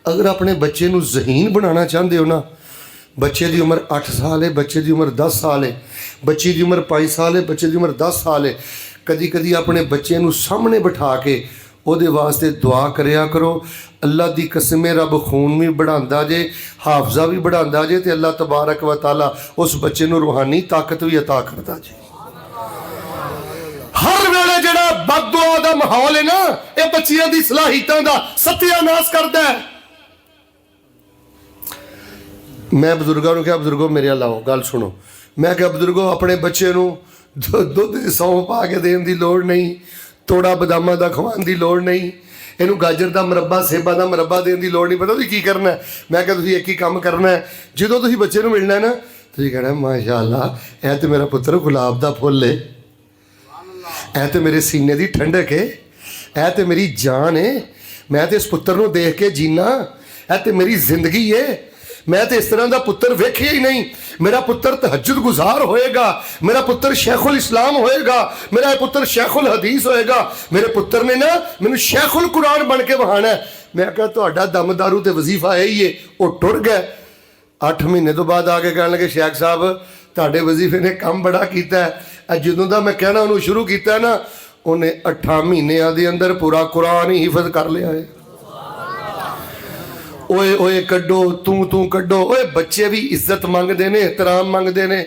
ਅਗਰ ਆਪਣੇ ਬੱਚੇ ਨੂੰ ਜ਼ਹੀਨ ਬਣਾਉਣਾ ਚਾਹੁੰਦੇ ਹੋ ਨਾ, बच्चे की उम्र 8 साल है, बच्चे की उम्र 10 साल है, बच्ची की उम्र 5 साल है, बच्चे की उम्र 10 साल है, कदी कदी अपने बच्चे नू सामने बिठा के ਉਹਦੇ वास्ते दुआ करिया करो। अल्लाह की कसमें रब खून भी बढ़ाता जे, हाफजा भी बढ़ाता जे, ते अल्लाह तबारक व तआला उस बच्चे नू रूहानी ताकत भी अता करता जे। हर वेले जिहड़ा बददुआ दा माहौल है ना, ये बच्चियां दी सलाहियतां दा सत्यानाश करदा है। मैं बजुर्गों ने कहा बजुर्गो मेरे लाओ गल सुनो। मैं क्या बजुर्गो अपने बच्चे नू दुध सौंफ पा के देने की लोड़ नहीं, तोड़ा बदामां दा खवाने की लोड़ नहीं, इनू गाजर का मुरब्बा सेबां का मुरब्बा देने की लोड़ नहीं। पता तुसीं की करना है? मैं क्या तुसीं एक ही काम करना है, जो तुसीं बच्चे नू मिलना है ना, तुसीं कहना माशाअल्लाह यह तो मेरा पुत्र गुलाब का फुल है, यह तो मेरे सीने की ठंडक है, यह तो मेरी जान है, मैं तो इस पुत्र नू देख के जीना, यह तो मेरी जिंदगी है, मैं तो इस तरह का पुत्र वेखिया ही नहीं। मेरा पुत्र तहज्जुद गुजार होएगा, मेरा पुत्र शेखुल इस्लाम होएगा, मेरा पुत्र शेखुल हदीस होएगा, मेरे पुत्र ने ना मैनू शेखुल कुरान बन के बहाना है। मैं कहा तुहाडा दम दारू ते वजीफा यही है। वो टुर गए। 8 महीने तो बाद आके कहने लगे शेख साहब तुहाडे वजीफे ने काम बड़ा किया है। जदों दा मैं कहना उन्होंने शुरू किया ना, उन्हें 8 महीनों के अंदर पूरा कुरान ही हिफज कर लिया है। ओए ओए कड्डो, तू कड्डो। ओए बच्चे भी इज्जत मंगते ने, एहतराम मंगते ने।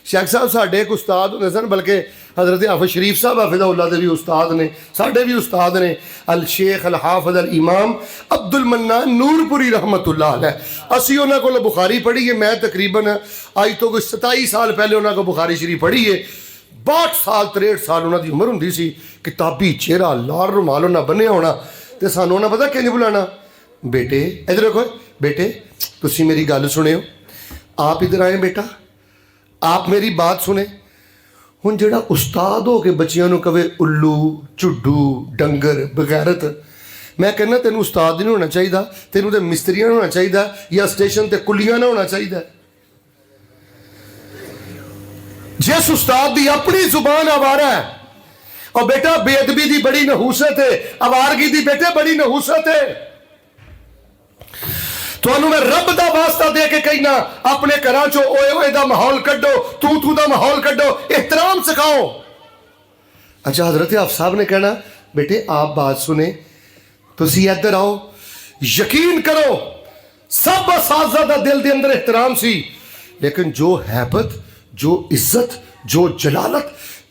शेख साहब साढ़े एक उस्ताद होंगे सन, बल्कि हज़रत हाफिज़ शरीफ साहब हाफिज़हुल्लाह दे भी उस्ताद ने, साढ़े भी उस्ताद ने। अल शेख अल हाफिज़ अल इमाम अब्दुल मन्नान नूरपुरी रहमतुल्लाह अलैह। असी उन्होंने को बुखारी पढ़ी है, मैं तकरीबन अज तो कोई 27 साल पहले उन्होंने को बुखारी शरीफ पढ़ी है। 62 साल 63 साल उन्होंने उम्र होंगी सी। किताबी चेहरा, लाल रुमाल उन्हें बन्ने होना, तो सानू उन्हें पता किंज बुलाना, बेटे इधर देखो, बेटे तुसी मेरी गल सुनियो, आप इधर आए बेटा, आप मेरी बात सुने। हुण जिहड़ा उस्ताद हो के बच्चियां नूं कवे उल्लू, झुड्डू, डंगर, बगैरत, मैं कहना तेन उस्ताद नहीं होना चाहिए, तेनों तो मिस्त्रियां होना चाहिए या स्टेशन ते कुलियां ना होना चाहिए। जिस उस्ताद की अपनी जुबान आवारा है, और बेटा बेअदबी की बड़ी नहूसत है, आवारगी की बेटे बड़ी नहूसत है। तुहानू मैं रब का वास्ता दे के कहना, अपने घर चो ओए ओए का माहौल कड्डो, तू दा माहौल कड्डो, एहतराम सिखाओ। अच्छा, हजरत आप साहब ने कहना बेटे आप बात सुने, तुसी इधर आओ, यकीन करो सब असाज़ा दा दिल दे अंदर एहतराम सी, लेकिन जो हैबत, जो इज्जत, जो जलालत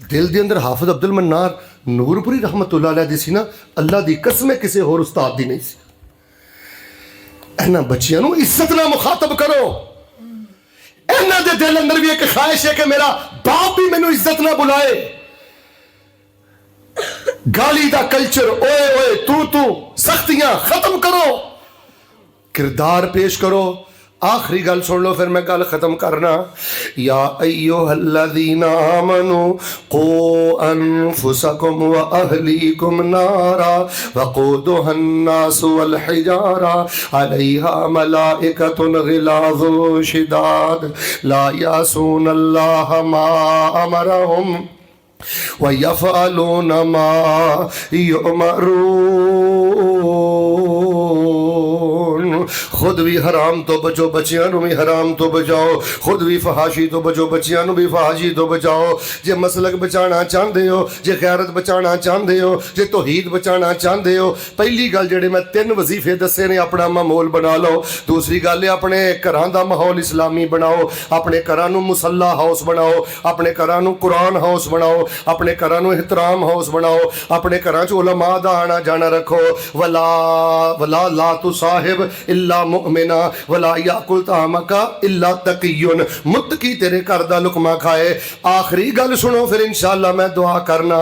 दिल दे अंदर हाफिज अब्दुल मन्नार नूरपुरी रहमतुल्लाह अलैह दी सी ना, अल्लाह दी कसम किसी होर उस्ताद दी नहीं सी। इन्हां बच्चियां नूं इज्जत नाल मुखातब करो। इन्हां दे दिल अंदर भी एक ख्वाहिश है कि मेरा बाप भी मैनूं इज्जत ना बुलाए। गाली दा कल्चर, ओए ओए तू सख्तियां खत्म करो, किरदार पेश करो। आखिरी गल सुन लो, फिर मैं गल खत्म करना। या अय्युहल्लज़ीना आमनू कू अनफुसकुम व अहलीकुम नारा वक़ूदुहन नासु वल हिजारा अलैहा मलाइकतुन गिलाज़ुन शिदाद ला यासूनल्लाह मा अमरहुम व यफ़अलून मा युमरून। खुद भी हराम तो बचो, बच्चियां भी हराम तो बचाओ, खुद भी फहाशी तो बचो, बच्चियां भी फहाशी तो बचाओ। जे मसलक बचाना चाहते हो, जे गैरत बचाना चाहते हो, जे तौहीद बचाना चाहते हो, पहली गल जेडे मैं 3 वजीफे दसे ने, अपना माहौल बना लो। दूसरी गल है अपने घरां दा माहौल इस्लामी बनाओ, अपने घरां नूं मुसल्ला हाउस बनाओ, अपने घरां नूं कुरान हाउस बनाओ, अपने घरां नूं एहतराम हाउस बनाओ, अपने घरां च उलमा दा आना जाना रखो। वला वला ला तु साहिब इल्ला मुमिना वला याकुल तामका इल्ला तकियुन। मुत्तकी तेरे घर दा लुकमा खाए। आखिरी गल सुनो, फिर इंशाअल्लाह मैं दुआ करना।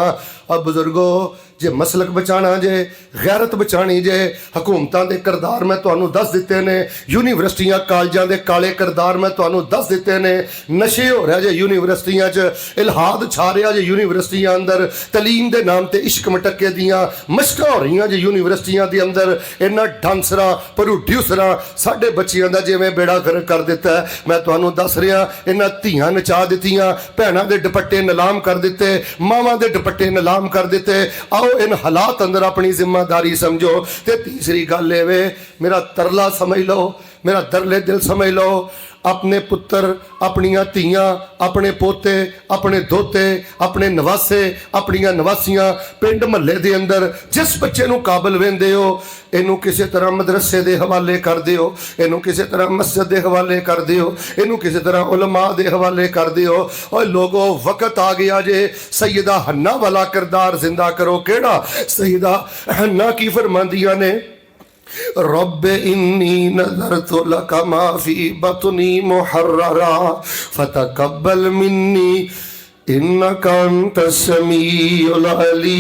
अब बुजुर्गो, जे मसलक बचाना जे, गैरत बचानी जे, हुकूमतां दे किरदार मैं तुहानूं दस दिते ने, यूनीवर्सिटियां कॉलेजां दे काले किरदार मैं तुहानूं दस दिते ने। नशे हो रहा जे यूनीवर्सिटियां च, इलहाद छा रहा जे यूनीवर्सिटियां अंदर, तलीम दे नाम ते इश्क मटक्के दियां मशकां हो रही जे यूनीवर्सिटियां दे अंदर। इन्हां डांसरां प्रोड्यूसरां साडे बच्चियां दा जिवें बेड़ा गर्क कर दिता है, मैं तुहानूं दस रहा। इन्हां धीआं नचा दित्तियां, भैणां दे दुपट्टे नीलाम कर दिते, मावां दे दुपट्टे नीलाम कर दिते। आओ इन हालात अंदर अपनी जिम्मेदारी समझो। ते तीसरी गल ये वे, मेरा तरला समझ लो, मेरा दरले दिल समझ लो। अपने पुत्र, अपनियां धीआं, अपने पोते, अपने दोते, अपने नवासे, अपनियां नवासियां, पिंड महल्ले दे अंदर जिस बच्चे नूं काबिल वेंदे हो, इनू किसी तरह मदरसे दे हवाले कर दिओ, इनू किसी तरह मस्जिद दे हवाले कर दिओ, इनू किसी तरह उलमा दे हवाले कर दिओ। और लोगों, वक्त आ गया जे सैयदा हन्ना वाला किरदार जिंदा करो। केड़ा? सैयदा हन्ना की फरमांदियां ने, रब्बे इन्नी नज़रतु लका मा फी बतनी मुहर्ररा फतकब्बल मिन्नी इन्नका अंतस समीउल अलीम।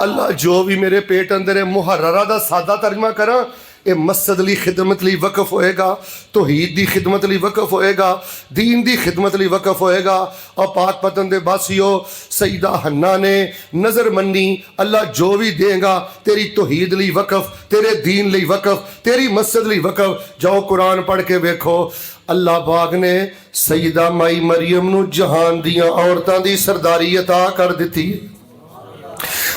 अल्लाह, जो भी मेरे पेट अंदर है, मुहर्ररा दा सादा तर्जमा करा, ये मस्जिद ली खिदमत ली वक़फ होएगा, तौहीद दी खिदमत ली वक़फ होएगा, दीन दी खिदमत ली वक़फ होएगा। और पाक पतन दे बासियो, सईदा हन्ना ने नज़र मन्नी, अल्लाह जो भी देगा तेरी तौहीद ली वक़फ, तेरे दीन ली वक़फ, तेरी मस्जिद ली वक़फ। जाओ कुरान पढ़ के वेखो, अल्लाह पाक ने सईदा माई मरियम नूं जहान दियां औरतां दी सरदारी अता कर दिती।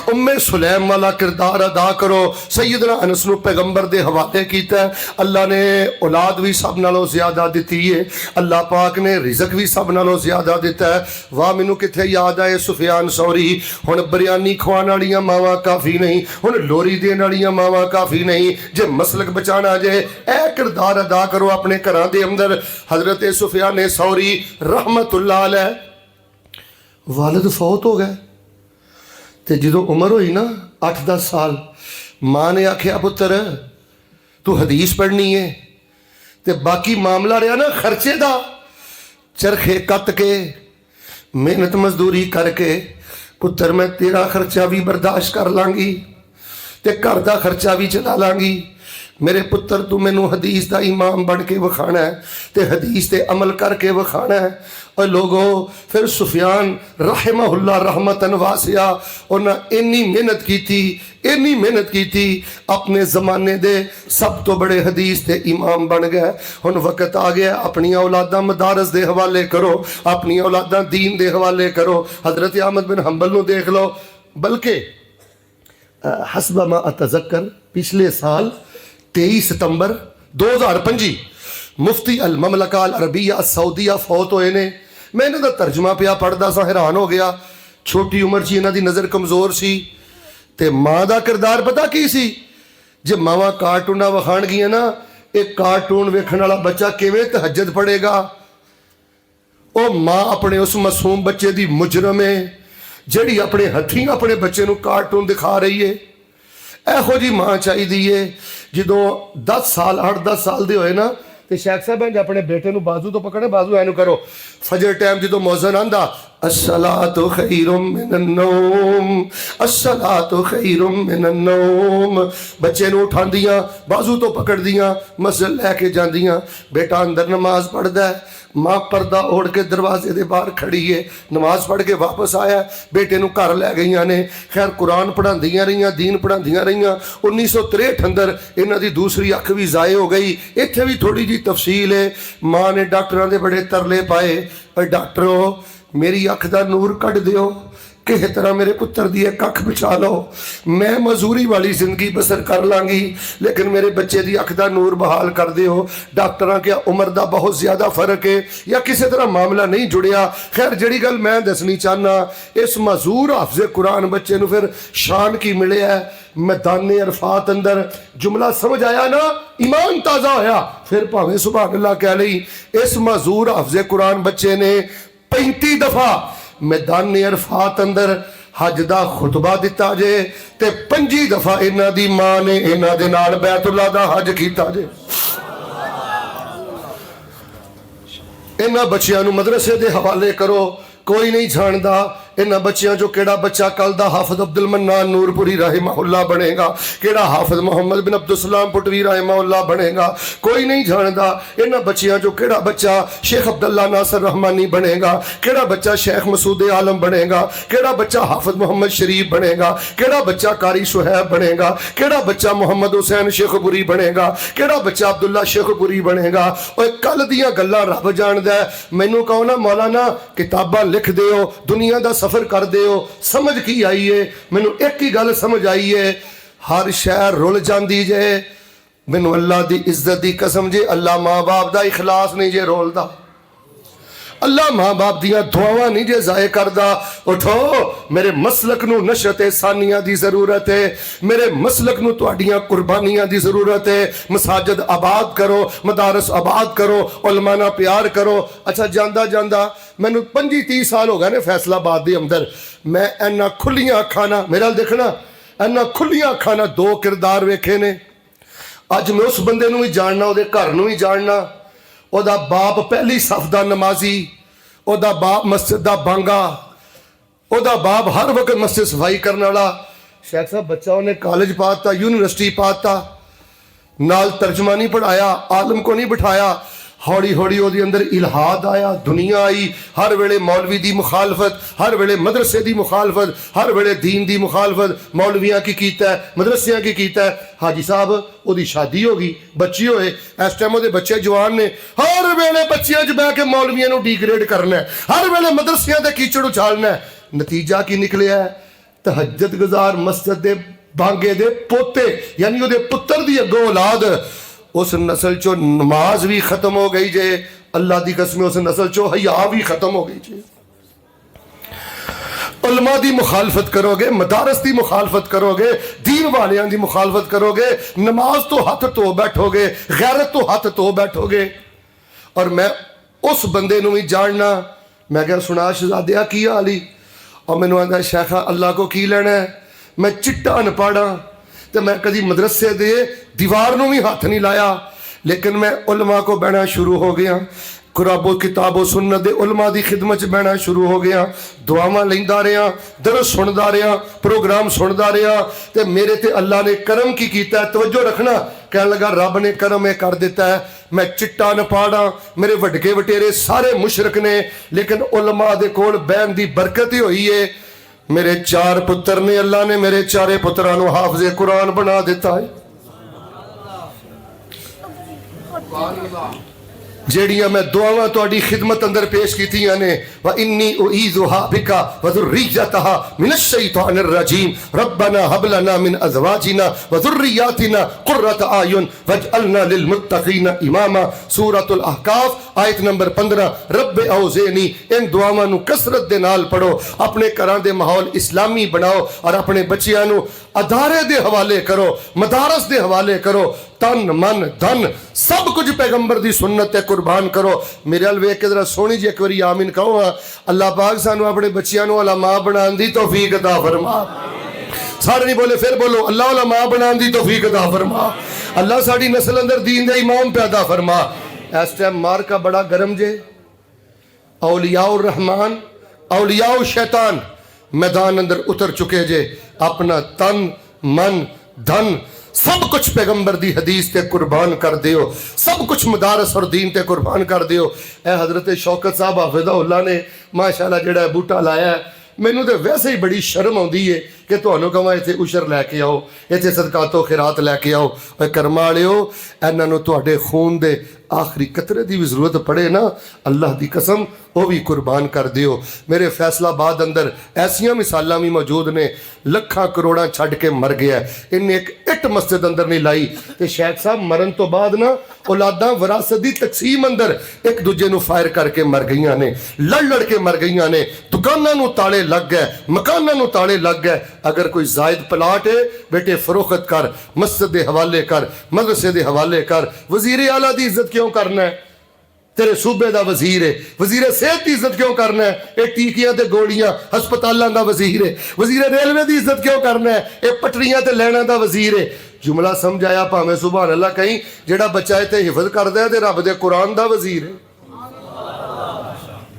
उम्मे सुलैम वाला किरदार अदा करो। सैयदना अनस नूं पैगंबर दे हवाले कीता। अल्लाह ने औलाद भी सब नालों ज्यादा दिती है, अल्लाह पाक ने रिजक भी सब नालों ज्यादा दिता है। वाह, मैनू किथे याद आए सुफियान सौरी, हुण बिरयानी खवाण वालियां मावां काफ़ी नहीं, हुण लोरी देण वालियां मावां काफ़ी नहीं। जे मसलक बचाना जे, ए किरदार अदा करो अपने घरां दे अंदर। हजरत सुफियान सौरी रहमतुल्लाह अलैह वालिद फौत हो गए, ते जो उम्र हुई ना 8-10 साल, माँ ने आख्या पुत्र तू हदीस पढ़नी है, ते बाकी मामला रहा ना खर्चे का, चरखे कत के मेहनत मजदूरी करके पुत्र मैं तेरा खर्चा भी बर्दाश्त कर लांगी, ते घर का खर्चा भी चला लांगी। मेरे पुत्र तू मैनू हदीस का इमाम बन के विखाना है, ते हदीस ते अमल करके विखाना है। और लोगों, फिर सुफियान रहमहुल्लाह रहमतन वासिया, उन्हें इन्नी मेहनत की थी, इन्नी मेहनत की थी, अपने ज़माने दे सब तो बड़े हदीस ते इमाम बन गए। हुण वक्त आ गया, अपनी औलादा मदारस दे हवाले करो, अपनी औलादा दीन दे हवाले करो। हजरत अहमद बिन हंबल नूं देख लो, बल्कि हसबा मा अतज़क्कर पिछले साल 23 सितंबर 2025 मुफ्ती अल ममलका अल अरबिया सऊदीया फौत होए ने। मैं इन्हां दा तर्जमा पिया पढ़दा सा, हैरान हो गया। छोटी उम्र 'ਚ इन्हां दी नज़र कमज़ोर सी ते माँ का किरदार पता की सी? जे मावां कार्टूना विखाणगियां ना, एक कार्टून वेखण वाला बच्चा किवें तहज्जुद पढ़ेगा? वो माँ अपने उस मासूम बच्चे की मुजरम है जिहड़ी अपने हथीं अपने बच्चे नूं कार्टून दिखा रही है। ਇਹੋ जी माँ चाहिए। जो 10 साल 8-10 साल दे होए ना, तो शेख साहब अपने बेटे नूं बाजू तो पकड़े, बाजू ऐनू करो। फजर टाइम जो मौजन आंदा अस्सलातु खैरुम मिनन नौम, अस्सलातु खैरुम मिनन नौम, बच्चे नूं उठांदियां, बाजू तो पकड़दियां, मस्जिद लैके जांदियां। बेटा अंदर नमाज पढ़दा है, माँ पर्दा ओढ़ के दरवाजे के बाहर खड़ी है, नमाज पढ़ के वापस आया, बेटे नूं घर लै गईयां ने। खैर कुरान पढ़ांदियां रहियां, दीन पढ़ांदियां रहियां। 1963 अंदर इन्हां दी दूसरी अख भी ज़ाए हो गई। इत्थे भी थोड़ी जी तफसील है। माँ ने डॉक्टरों के बड़े तरले पाए, पर डॉक्टरों मेरी अख का नूर कढ़ दिओ, किसी तरह मेरे पुत्र की एक अख बचा लो। मैं मजूरी वाली जिंदगी बसर कर लांगी, लेकिन मेरे बच्चे की अख का नूर बहाल कर दिओ। डॉक्टर क्या उम्र का बहुत ज़्यादा फर्क है या किसी तरह मामला नहीं जुड़िया। खैर जिहड़ी गल मैं दसनी चाहना, इस मजूर हाफिज़े कुरान बच्चे नूं फिर शान की मिले है? मैदाने अरफात अंदर जुमला समझ आया ना, ईमान ताज़ा होया, फिर भावें सुभान अल्लाह कह लई। इस मजूर हाफिज़े कुरान बच्चे ने 35 दफ़ा मैदान अरफात अंदर हज का खुतबा दिता जे, ते 25 दफा इन्हां दी मां ने इन्हां दे नाल बैतुल्लाह दा हज कीता जे। इन्हां बच्चियां नूं मदरसे दे हवाले करो, कोई नहीं जानता इन्हां बच्चियां जो केड़ा बच्चा कल दा हाफिज अब्दुल मन्नान नूरपुरी रहमहुल्लाह बनेगा, केड़ा हाफिज मोहम्मद बिन अब्दुल सलाम पुटवी रहमहुल्लाह बनेगा, कोई नहीं जानता। इन्हां बच्चियां जो केड़ा बच्चा शेख अब्दुल्ला नासर रहमानी बनेगा, केड़ा बच्चा शेख मसूद आलम बनेगा, केड़ा बच्चा हाफिज मोहम्मद शरीफ बनेगा, केड़ा बच्चा कारी सुहैब बनेगा, केड़ा बच्चा मोहम्मद हुसैन शेखपुरी बनेगा, केड़ा बच्चा अब्दुल्ला शेखपुरी बनेगा। और कल दियां गल्लां रब जानदा है। मैनू कहो ना मौलाना किताबां लिख दिओ, दुनिया का सफर कर दिओ, समझ की आई है? मैनू एक ही गल समझ आई है, हर शहर रुल जाती जे। मैनू अल्लाह की इज्जत की कसम जे, अल्लाह माँ बाप का इखलास नहीं जे रोलदा, अल्लाह माँ बाप दियां दुआवां नहीं जे जाए करदा। उठो, मेरे मसलक नूं नशत सानिया की जरूरत है, मेरे मसलक नूं तुहाडियां कुर्बानियां की जरूरत है। मसाजिद आबाद करो, मदारस आबाद करो, उलमा नाल प्यार करो। अच्छा जांदा जांदा मैनू 25-30 साल हो गए ने फैसलाबाद के अंदर, मैं इन्ना खुलियां अखां नाल मेरा देखना, इन्ना खुलियां अखां नाल 2 किरदार वेखे ने। अज मैं उस बंदे नूं भी जानना, उहदे घर नूं भी जानना। ओदा बाप पहली सफ दा नमाजी, ओदा बाप मस्जिद दा बांगा, ओदा बाप हर वक्त मस्जिद सफाई करने वाला। शेख साहब बच्चा उन्हें कॉलेज पाता, यूनिवर्सिटी पाता, नाल तर्जमा नहीं पढ़ाया, आलम को नहीं बिठाया। हौली हौली वो अंदर इल्हाद आया, दुनिया आई। हर वेले मौलवी की मुखालफत, हर वेले मदरसे की मुखालफत, हर वेले दीन की मुखालफत। मौलवियां की कीता है, मदरसियां की कीता है। हाजी साहब ओदी शादी हो गई, बच्ची होए, इस टाइम वो बच्चे जवान ने। हर वेले बच्चियां च बह के मौलवियां नूं डिग्रेड करना है, हर वेले मदरसियां ते कीचड़ उछालना है। नतीजा की निकलिया है? तहज्जुद गुजार मस्जिद दे बांगे दे पोते, यानी वो पुत्र की अगों औलाद, उस नस्ल चो नमाज भी खत्म हो गई जे। अल्लाह की कसम उस नस्ल चो हया भी खत्म हो गई जे। उलमा की मुखालफत करोगे, मदारस की मुखालफत करोगे, दीन वालियां की मुखालफत करोगे, नमाज तो हाथ धो बैठोगे, गैरत तो हाथ धो बैठोगे। और मैं उस बंदे नूं भी जानना। मैं क्या सुना शहजादिया की हाल ही? और मैनू आंदा शेखा अल्लाह को की लेना है, मैं चिट्टा अनपढ़ हाँ, तो मैं कभी मदरसे दे दीवार नूं भी हाथ नहीं लाया, लेकिन मैं उलमा को बहना शुरू हो गया। कुराबो किताबो सुन्नत दे उलमा की खिदमत च बहना शुरू हो गया। दुआवां लैंदा रहा, दरस सुनदा रहा, प्रोग्राम सुनदा रहा। तो मेरे ते अल्लाह ने करम की कीता है, तवज्जो रखना। कहने लगा रब ने करम ये कर दिता है, मैं चिट्टा नपाड़ा, मेरे वडके वटेरे सारे मुशरक ने, लेकिन उलमा दे कोल बहन की बरकत ही हुई है। मेरे 4 पुत्र ने, अल्लाह ने मेरे 4 पुत्रां नूं हाफिज़े कुरान बना दिता है। ਜਿਹੜੀਆਂ मैं दुआवां तुहाडी खिदमत अंदर पेश कीतियां ने व इन्नी उईज़ुहा बिका व ज़ुर्रियतहा मिनश शैतानिर रजीम रब्बना हब लना मिन अज़वाजिना व ज़ुर्रियातिना क़ुर्रत आयुन वजअलना लिल मुत्तक़ीना इमामा। सूरतुल अहकाफ आयत नंबर 15। रब्बे औज़ेनी, इन दुआवां नूं कसरत दे नाल पढ़ो, अपने घरां दे माहौल इस्लामी बनाओ और अपने बच्चियां नूं अदारे दे हवाले करो, मदारस दे हवाले करो, तन मन धन सब कुछ पैगंबर दी सुन्नत ते कुर्बान करो। मेरे अल वेख के जरा सोहनी जी एक बारी आमीन कहो। अल्लाह पाक सानू अपने बच्चियां नूं उलमा बनाने दी तौफीक अता फरमा। सारे नहीं बोले, फिर बोलो, अल्लाह उलमा बनाने दी तौफीक अता फरमा। अल्लाह साडी नस्ल अंदर दीन दे इमाम पैदा फरमा। इस टाइम मार्का बड़ा गर्म जे, औलियाउर रहमान औलियाउ शैतान मैदान अंदर उतर चुके जे। अपना तन मन धन सब कुछ पैगंबर दी हदीस ते कुर्बान कर दियो, सब कुछ मदारस और दीन ते कुर्बान कर दियो। ए हजरत शौकत साहब हाफिज़हुल्लाह ने माशाअल्लाह जेड़ा बूटा लाया है, मैनू तो वैसे ही बड़ी शर्म आती है कि तुहानू कहां इत्थे उशर लैके आओ, इत्थे सदकातो खिरात लैके आओ। कर्मा वालिओ, इन्हां तुहाडे खून दे आखिरी कतरे की भी जरूरत पड़े ना, अल्लाह की कसम वो भी कुर्बान कर दियो। मेरे फैसलाबाद अंदर ऐसिया मिसालां भी मौजूद ने, लखां करोड़ां छड्ड के मर गया, इन्हें एक इट मस्जिद अंदर नहीं लाई। तो शेख साहब मरन तो बाद ना औलादां विरासत की तकसीम अंदर एक दूजे नूं फायर करके मर गई ने, लड़ के मर गई ने, दुकानां नूं ताले लग गए, मकानां नूं ताले लग गए। अगर कोई जायद प्लाट है बेटे फरोख्त कर, मस्जिद के हवाले कर, मदरसे के हवाले कर। वजीर आला की इज्जत क्यों करना है? तेरे सूबे का वजीर है। वजीर सेहत की इज्जत क्यों करना है? ये टीकियां ते गोलियां हस्पतालों का वजीर है। वजीर रेलवे की इज्जत क्यों करना है? ये पटरियां ते लैना का वजीर है। जुमला समझाया भावें सुभान अल्लाह कहीं, जेड़ा बच्चा इत्थे हिफज करदा है ते रब दे कुरान का वजीर है।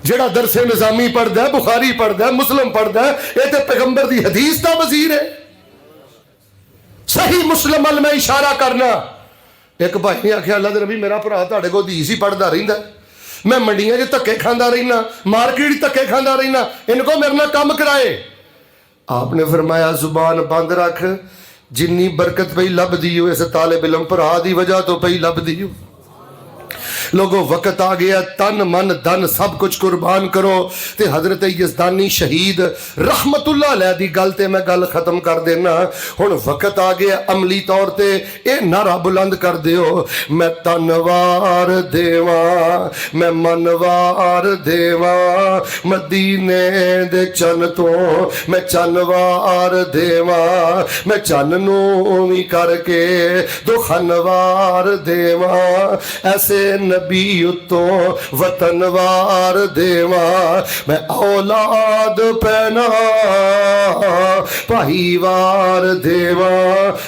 जेड़ा दरसे निजामी पढ़दा है, बुखारी पढ़दा है, मुस्लिम पढ़दा है, ये तो पैगंबर की हदीस का वजीर है। सही मुस्लिम अल मैं इशारा करना। एक भाई ने आख्या, अल्लाह दे नबी मेरा भरा तुहाडे कोल हदीस ही पढ़दा रहिंदा, मैं मंडियां च धक्के खांदा रहना, मार्केट धक्के खांदा रहना, इनको मेरे नाल काम कराए। आपने फरमाया जुबान बंद रख, जिन्नी बरकत पई लभदी हो इस तालिब इल्म भरा दी वजह तो पई लभदी हो। लोगों वक्त आ गया, तन मन धन सब कुछ कुर्बान करो। ते हजरत यज़दानी शहीद रहमतुल्लाह अलैह दी गल ते मैं गल खत्म कर देना। हुण वक्त आ गया अमली तौर ते ये नारा बुलंद कर दियो, मैं तनवार देवा, मैं मनवार देवा, मदीने दे चन तो मैं चनवार देवा, मैं चन नूं वी करके दो खनवार देवा। ऐसे नबी तो वतनवार देवा, मैं औलाद पैना भाईवार देवा,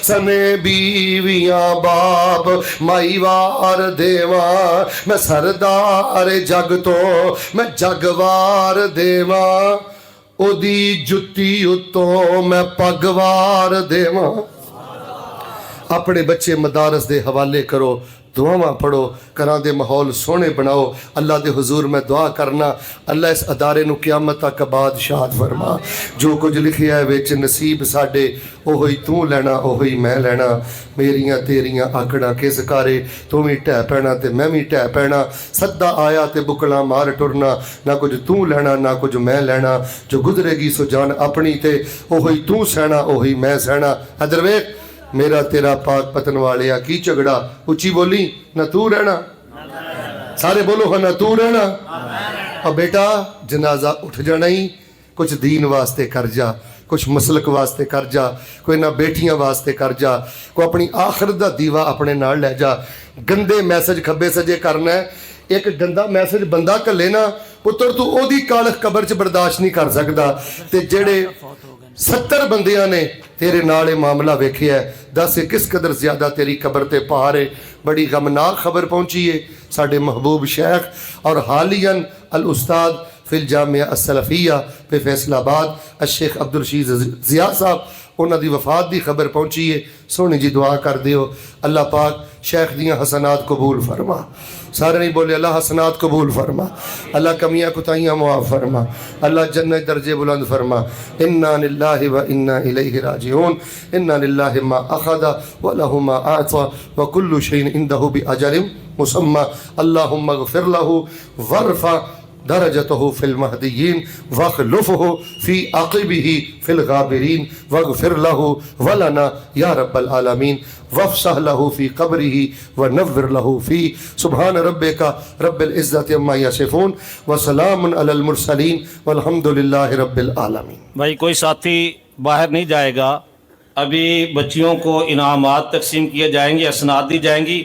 सने बीवियां बाप माईवार देवा, मैं सरदार जग तो मैं जगवार देवा, ओदी जुत्ती उत्तों मैं पगवार देवा। अपने बच्चे मदारस दे हवाले करो, दुआवां पढ़ो, घरां दे माहौल सोहने बनाओ। अल्लाह दे हुजूर मैं दुआ करना, अल्लाह इस अदारे नूं क़यामत तक बादशाह फरमा। जो कुछ लिखिया है विच नसीब साडे ओही तू लैना, ओही मैं लैना। मेरियां तेरियां आकड़ां किस कारे, तू भी ढह पैना ते मैं भी ढह पैना। सद्दा आया ते बुकला मार टुरना, ना कुछ तू लैना ना कुछ मैं लैना। जो गुजरेगी सो जान अपनी ते ओही तू सहना, ओही मैं सहना। अदर वेख मेरा तेरा पाक पतन वाले की झगड़ा, उची बोली ना तू रहना, सारे बोलो हाँ ना तू रहना। और बेटा जनाजा उठ जाना ही, कुछ दीन वास्ते कर जा, कुछ मसलक वास्ते कर जा, कोई ना बेटियां वास्ते कर जा, कोई अपनी आखिरत दा दीवा अपने नाल ले जा। गंदे मैसेज खब्बे सजे करना है, एक गंदा मैसेज बंदा घल्ले ना पुत्र तू ओदी कालख कबर च बर्दाश्त नहीं कर सकता। ते जेड़े 70 बंदियां ने तेरे नाल मामला वेखिया, दस किस कदर ज्यादा तेरी कबर ते भार है। बड़ी गमनाक खबर पहुंची है साडे महबूब शेख और हालियन अल उस्ताद फिल जामिया अस्सलफिया पे फैसलाबाद अशेख अब्दुल रशीद ज़िया साहब, उन्हां दी वफात दी खबर पहुंची है, सोहनी जी दुआ कर दियो। अल्लाह पाक शेख दियां हसनात कबूल फरमा। सारे नहीं बोले अल्लाह हसनात कबूल फरमा, अल्लाह कमियां कुताहियां मुआफ फरमा, अल्लाह जन्नत दर्जे बुलंद फरमा। इन्ना लिल्लाहि व इन्ना इलैहि राजिऊन। इन्ना लिल्लाहि मा अखदा व लहु मा आता व कुल्लु शैइन इंदहु बि अजलिन मुसम्मा। अल्लाहुम्मा गफिर लहु वर्फा दरजतहु फिल महदियीन वखलुफहु फी अक़िबिही फिल गाबिरीन वगफिर लहु वलना या रब्बल आलमीन वफ़सह लहु फी क़ब्रिही व नव्विर लहु फी। सुब्हान रब्बिका रब्बिल इज़्ज़ति अम्मा यसिफ़ून व सलामुन अलल मुरसलीन वल्हम्दुलिल्लाहि रब्बिल आलमीन। भाई कोई साथी बाहर नहीं जाएगा, अभी बच्चियों को इनामात तकसीम किए जाएंगे, असनाद दी जाएंगी।